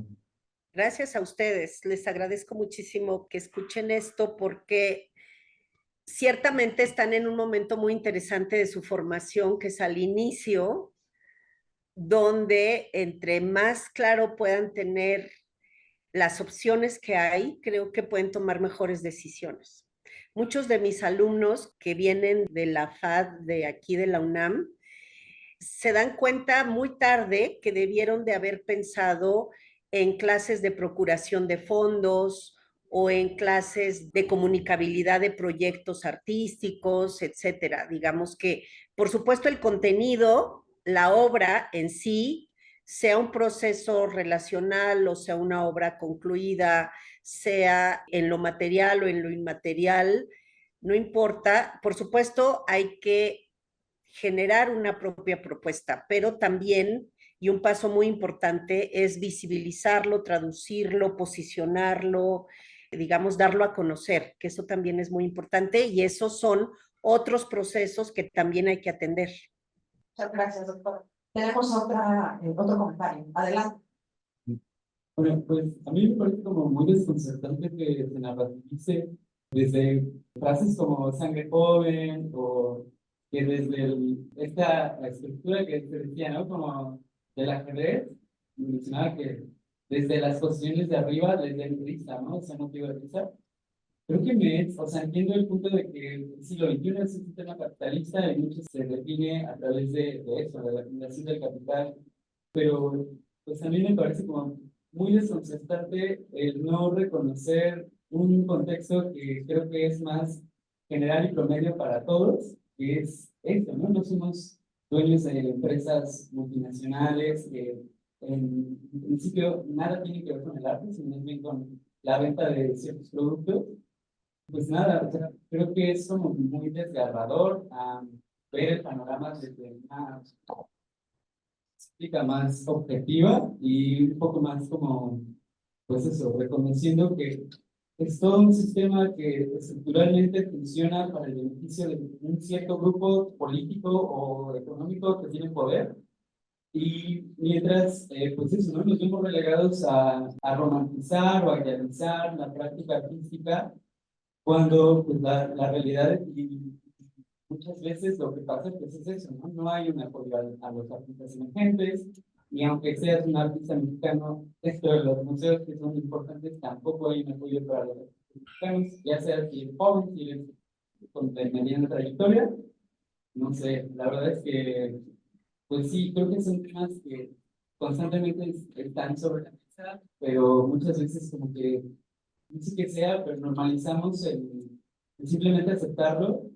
Gracias a ustedes. Les agradezco muchísimo que escuchen esto porque ciertamente están en un momento muy interesante de su formación, que es al inicio, donde entre más claro puedan tener las opciones que hay, creo que pueden tomar mejores decisiones. Muchos de mis alumnos que vienen de la FAD de aquí de la UNAM se dan cuenta muy tarde que debieron de haber pensado en clases de procuración de fondos o en clases de comunicabilidad de proyectos artísticos, etcétera. Digamos que, por supuesto, el contenido, la obra en sí, sea un proceso relacional o sea una obra concluida, sea en lo material o en lo inmaterial, no importa. Por supuesto, hay que generar una propia propuesta, pero también, y un paso muy importante, es visibilizarlo, traducirlo, posicionarlo, digamos, darlo a conocer, que eso también es muy importante y esos son otros procesos que también hay que atender. Muchas gracias, doctora. Tenemos otro comentario. Adelante. Bueno, pues a mí me parece como muy desconcertante que se narrativice desde frases como sangre joven o que desde esta estructura que se decía, ¿no? Como del ajedrez, mencionaba que desde las posiciones de arriba les den risa, ¿no? Ese motivo de risa. Creo que o sea, entiendo el punto de que el siglo XXI es un sistema capitalista y mucho se define a través de eso, de la acumulación del capital, pero pues a mí me parece como muy desconcertante el no reconocer un contexto que creo que es más general y promedio para todos, que es esto, ¿no? No somos dueños de empresas multinacionales que en principio nada tiene que ver con el arte, sino más bien con la venta de ciertos productos. Pues nada, o sea, creo que es como muy desgarrador ver el panorama desde una explica más objetiva y un poco más como, pues eso, reconociendo que es todo un sistema que estructuralmente funciona para el beneficio de un cierto grupo político o económico que tiene poder. Y mientras, pues eso, ¿no? Nos vemos relegados a romantizar o a idealizar la práctica artística, cuando pues, la realidad y muchas veces lo que pasa pues, es eso, ¿no? No hay un apoyo a los artistas emergentes, y aunque seas un artista mexicano, esto de los museos que son importantes, tampoco hay un apoyo para los artistas mexicanos, ya sea si eres joven, si eres con mediana trayectoria. No sé, la verdad es que, pues sí, creo que son temas que constantemente están sobre la mesa, pero muchas veces como que, no sé qué sea, pero normalizamos el simplemente aceptarlo.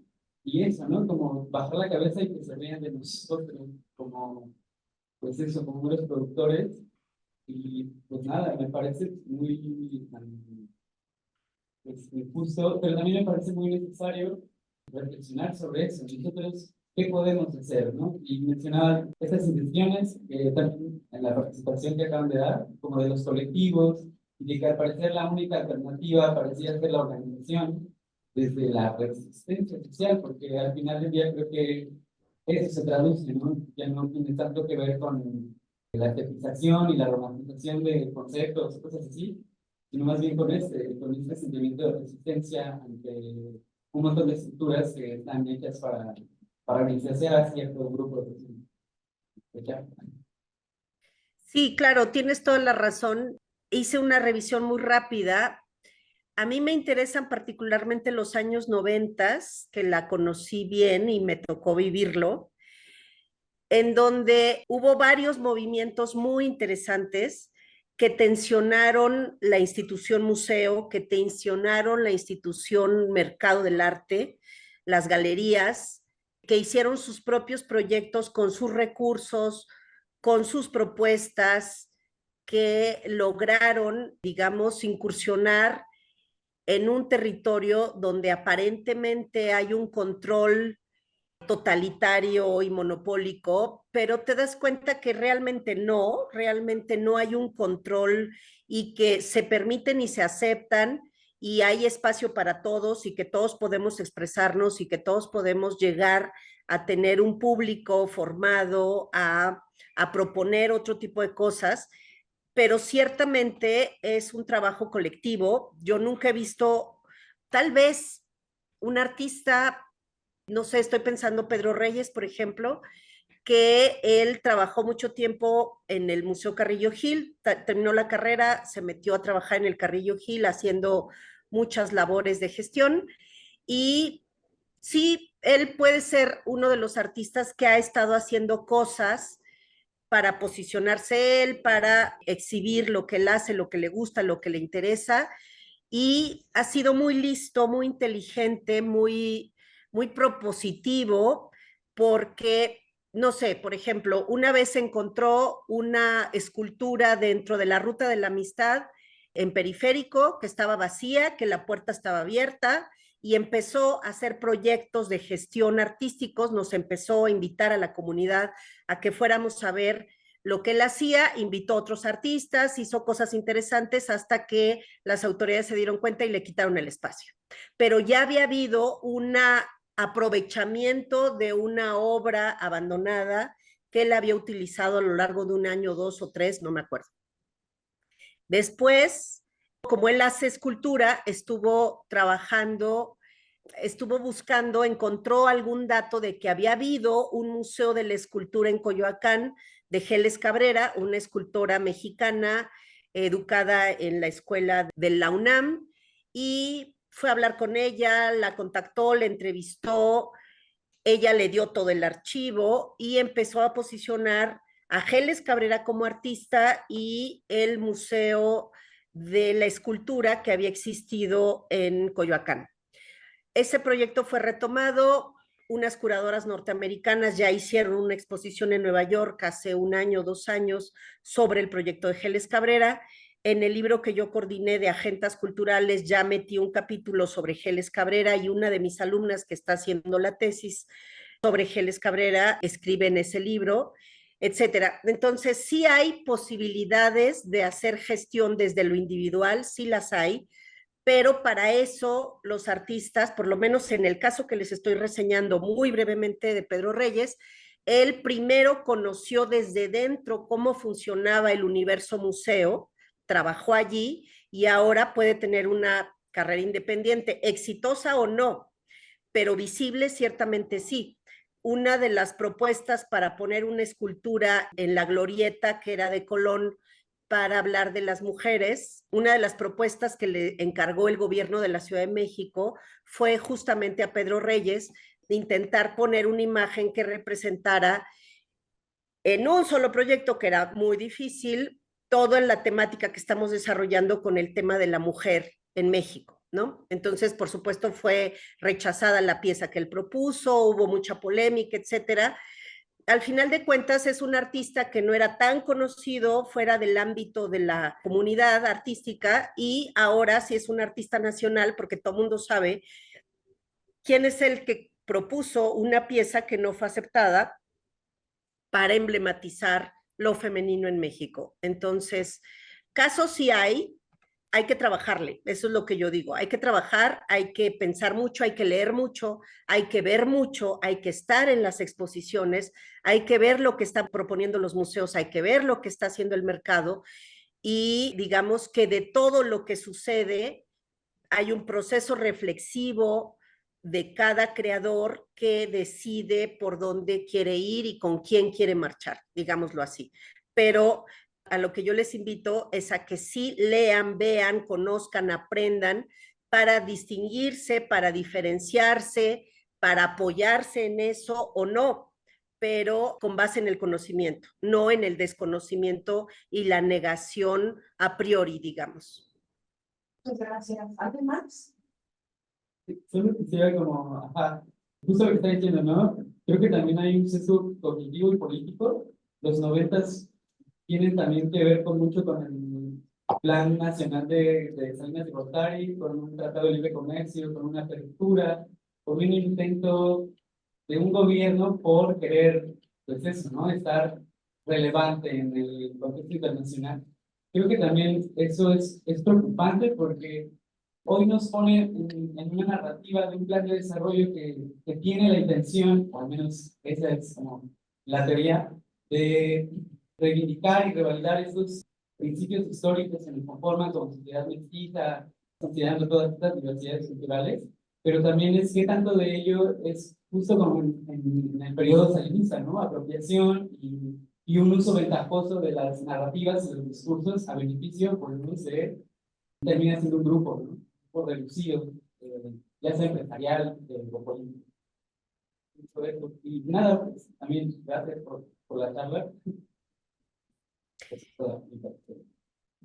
Y eso, ¿no? Como bajar la cabeza y que se rían de nosotros, como, pues eso, como los productores. Y pues nada, me parece muy pues, injusto, pero también me parece muy necesario reflexionar sobre eso. Nosotros, ¿qué podemos hacer, no? Y mencionaba estas intenciones, también en la participación que acaban de dar, como de los colectivos, y de que al parecer la única alternativa parecía ser la organización desde la resistencia social, porque al final del día creo que eso se traduce, ¿no? Ya no tiene tanto que ver con la estetización y la romantización de conceptos, cosas así, sino más bien con con este sentimiento de resistencia ante un montón de estructuras que están hechas para beneficiar a ciertos grupos. Sí, claro, tienes toda la razón. Hice una revisión muy rápida. A mí me interesan particularmente los años 90, que la conocí bien y me tocó vivirlo, en donde hubo varios movimientos muy interesantes que tensionaron la institución museo, que tensionaron la institución mercado del arte, las galerías, que hicieron sus propios proyectos con sus recursos, con sus propuestas, que lograron, digamos, incursionar en un territorio donde aparentemente hay un control totalitario y monopólico, pero te das cuenta que realmente no hay un control y que se permiten y se aceptan y hay espacio para todos y que todos podemos expresarnos y que todos podemos llegar a tener un público formado, a proponer otro tipo de cosas, pero ciertamente es un trabajo colectivo. Yo nunca he visto, tal vez, un artista, no sé, estoy pensando Pedro Reyes, por ejemplo, que él trabajó mucho tiempo en el Museo Carrillo Gil, terminó la carrera, se metió a trabajar en el Carrillo Gil haciendo muchas labores de gestión y sí, él puede ser uno de los artistas que ha estado haciendo cosas para posicionarse él, para exhibir lo que él hace, lo que le gusta, lo que le interesa, y ha sido muy listo, muy inteligente, muy propositivo, porque, no sé, por ejemplo, una vez encontró una escultura dentro de la Ruta de la Amistad en Periférico, que estaba vacía, que la puerta estaba abierta, y empezó a hacer proyectos de gestión artísticos, nos empezó a invitar a la comunidad a que fuéramos a ver lo que él hacía, invitó a otros artistas, hizo cosas interesantes hasta que las autoridades se dieron cuenta y le quitaron el espacio. Pero ya había habido un aprovechamiento de una obra abandonada que él había utilizado a lo largo de un año, 2 o 3, no me acuerdo. Después, como él hace escultura, estuvo trabajando, estuvo buscando, encontró algún dato de que había habido un museo de la escultura en Coyoacán de Geles Cabrera, una escultora mexicana educada en la escuela de la UNAM, y fue a hablar con ella, la contactó, la entrevistó, ella le dio todo el archivo y empezó a posicionar a Geles Cabrera como artista y el Museo de la Escultura que había existido en Coyoacán. Ese proyecto fue retomado, unas curadoras norteamericanas ya hicieron una exposición en Nueva York hace un año, 2 años, sobre el proyecto de Geles Cabrera. En el libro que yo coordiné de agendas culturales ya metí un capítulo sobre Geles Cabrera y una de mis alumnas que está haciendo la tesis sobre Geles Cabrera escribe en ese libro, etcétera. Entonces, sí hay posibilidades de hacer gestión desde lo individual, sí las hay, pero para eso los artistas, por lo menos en el caso que les estoy reseñando muy brevemente de Pedro Reyes, él primero conoció desde dentro cómo funcionaba el universo museo, trabajó allí y ahora puede tener una carrera independiente, exitosa o no, pero visible ciertamente sí. Una de las propuestas para poner una escultura en la glorieta que era de Colón para hablar de las mujeres, una de las propuestas que le encargó el gobierno de la Ciudad de México fue justamente a Pedro Reyes de intentar poner una imagen que representara en un solo proyecto, que era muy difícil, todo en la temática que estamos desarrollando con el tema de la mujer en México, ¿no? Entonces, por supuesto, fue rechazada la pieza que él propuso, hubo mucha polémica, etcétera. Al final de cuentas es un artista que no era tan conocido fuera del ámbito de la comunidad artística y ahora sí es un artista nacional porque todo el mundo sabe quién es el que propuso una pieza que no fue aceptada para emblematizar lo femenino en México. Entonces, casos sí hay que trabajarle, eso es lo que yo digo, hay que trabajar, hay que pensar mucho, hay que leer mucho, hay que ver mucho, hay que estar en las exposiciones, hay que ver lo que están proponiendo los museos, hay que ver lo que está haciendo el mercado y digamos que de todo lo que sucede hay un proceso reflexivo de cada creador que decide por dónde quiere ir y con quién quiere marchar, digámoslo así. Pero a lo que yo les invito es a que sí lean, vean, conozcan, aprendan para distinguirse, para diferenciarse, para apoyarse en eso o no, pero con base en el conocimiento, no en el desconocimiento y la negación a priori, digamos. Muchas gracias. ¿Alguien más? Solo quisiera como, ajá, justo lo que está diciendo, ¿no? Creo que también hay un sesgo cognitivo y político. Los 90s tienen también que ver con mucho con el Plan Nacional de Salinas de Gortari, con un tratado de libre comercio, con una apertura, con un intento de un gobierno por querer, pues eso, ¿no? Estar relevante en el contexto internacional. Creo que también eso es preocupante porque hoy nos pone en una narrativa de un plan de desarrollo que tiene la intención, o al menos esa es como la teoría, de reivindicar y revalidar estos principios históricos que nos conforman como sociedad mestiza, considerando todas estas diversidades culturales, pero también es que tanto de ello es justo como en el periodo salinista, ¿no? Apropiación y un uso ventajoso de las narrativas y los discursos a beneficio, por lo menos, de termina siendo un grupo, ¿no? Un grupo reducido, ya sea empresarial o político. Y nada, pues, también gracias por la charla.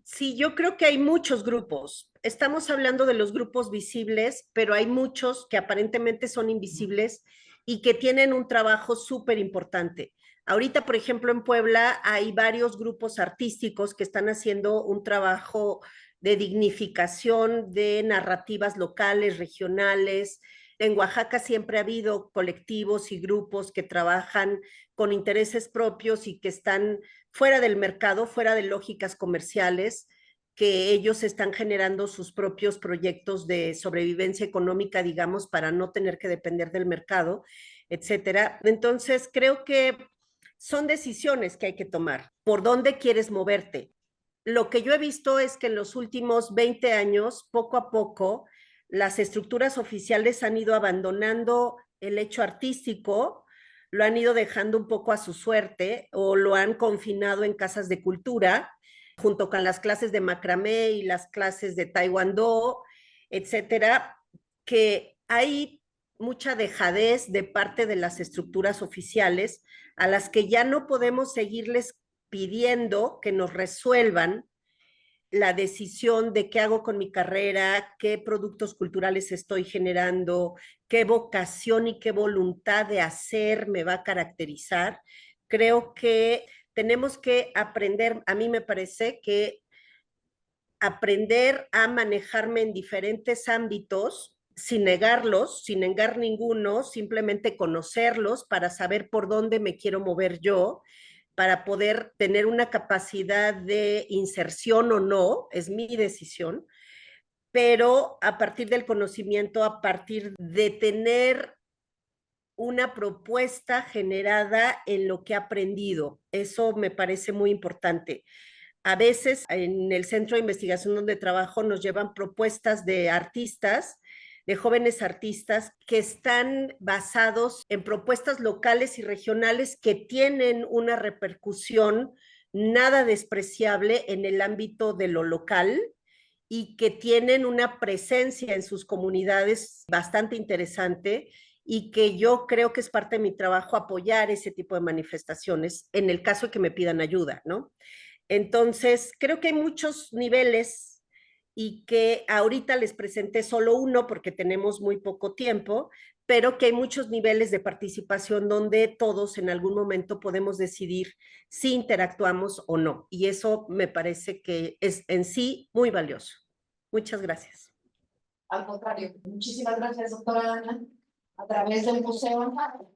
Sí, yo creo que hay muchos grupos. Estamos hablando de los grupos visibles, pero hay muchos que aparentemente son invisibles y que tienen un trabajo súper importante. Ahorita, por ejemplo, en Puebla hay varios grupos artísticos que están haciendo un trabajo de dignificación de narrativas locales, regionales. En Oaxaca siempre ha habido colectivos y grupos que trabajan con intereses propios y que están fuera del mercado, fuera de lógicas comerciales, que ellos están generando sus propios proyectos de sobrevivencia económica, digamos, para no tener que depender del mercado, etcétera. Entonces, creo que son decisiones que hay que tomar. ¿Por dónde quieres moverte? Lo que yo he visto es que en los últimos 20 años, poco a poco, las estructuras oficiales han ido abandonando el hecho artístico, lo han ido dejando un poco a su suerte o lo han confinado en casas de cultura, junto con las clases de macramé y las clases de taekwondo, etcétera, que hay mucha dejadez de parte de las estructuras oficiales a las que ya no podemos seguirles pidiendo que nos resuelvan la decisión de qué hago con mi carrera, qué productos culturales estoy generando, qué vocación y qué voluntad de hacer me va a caracterizar. Creo que tenemos que aprender, a mí me parece que aprender a manejarme en diferentes ámbitos sin negarlos, sin negar ninguno, simplemente conocerlos para saber por dónde me quiero mover yo, para poder tener una capacidad de inserción o no, es mi decisión, pero a partir del conocimiento, a partir de tener una propuesta generada en lo que he aprendido. Eso me parece muy importante. A veces en el centro de investigación donde trabajo nos llevan propuestas de artistas, de jóvenes artistas que están basados en propuestas locales y regionales que tienen una repercusión nada despreciable en el ámbito de lo local y que tienen una presencia en sus comunidades bastante interesante y que yo creo que es parte de mi trabajo apoyar ese tipo de manifestaciones en el caso de que me pidan ayuda, ¿no? Entonces, creo que hay muchos niveles y que ahorita les presenté solo uno porque tenemos muy poco tiempo, pero que hay muchos niveles de participación donde todos en algún momento podemos decidir si interactuamos o no. Y eso me parece que es en sí muy valioso. Muchas gracias. Al contrario, muchísimas gracias, doctora Ana. A través del Museo Amparo.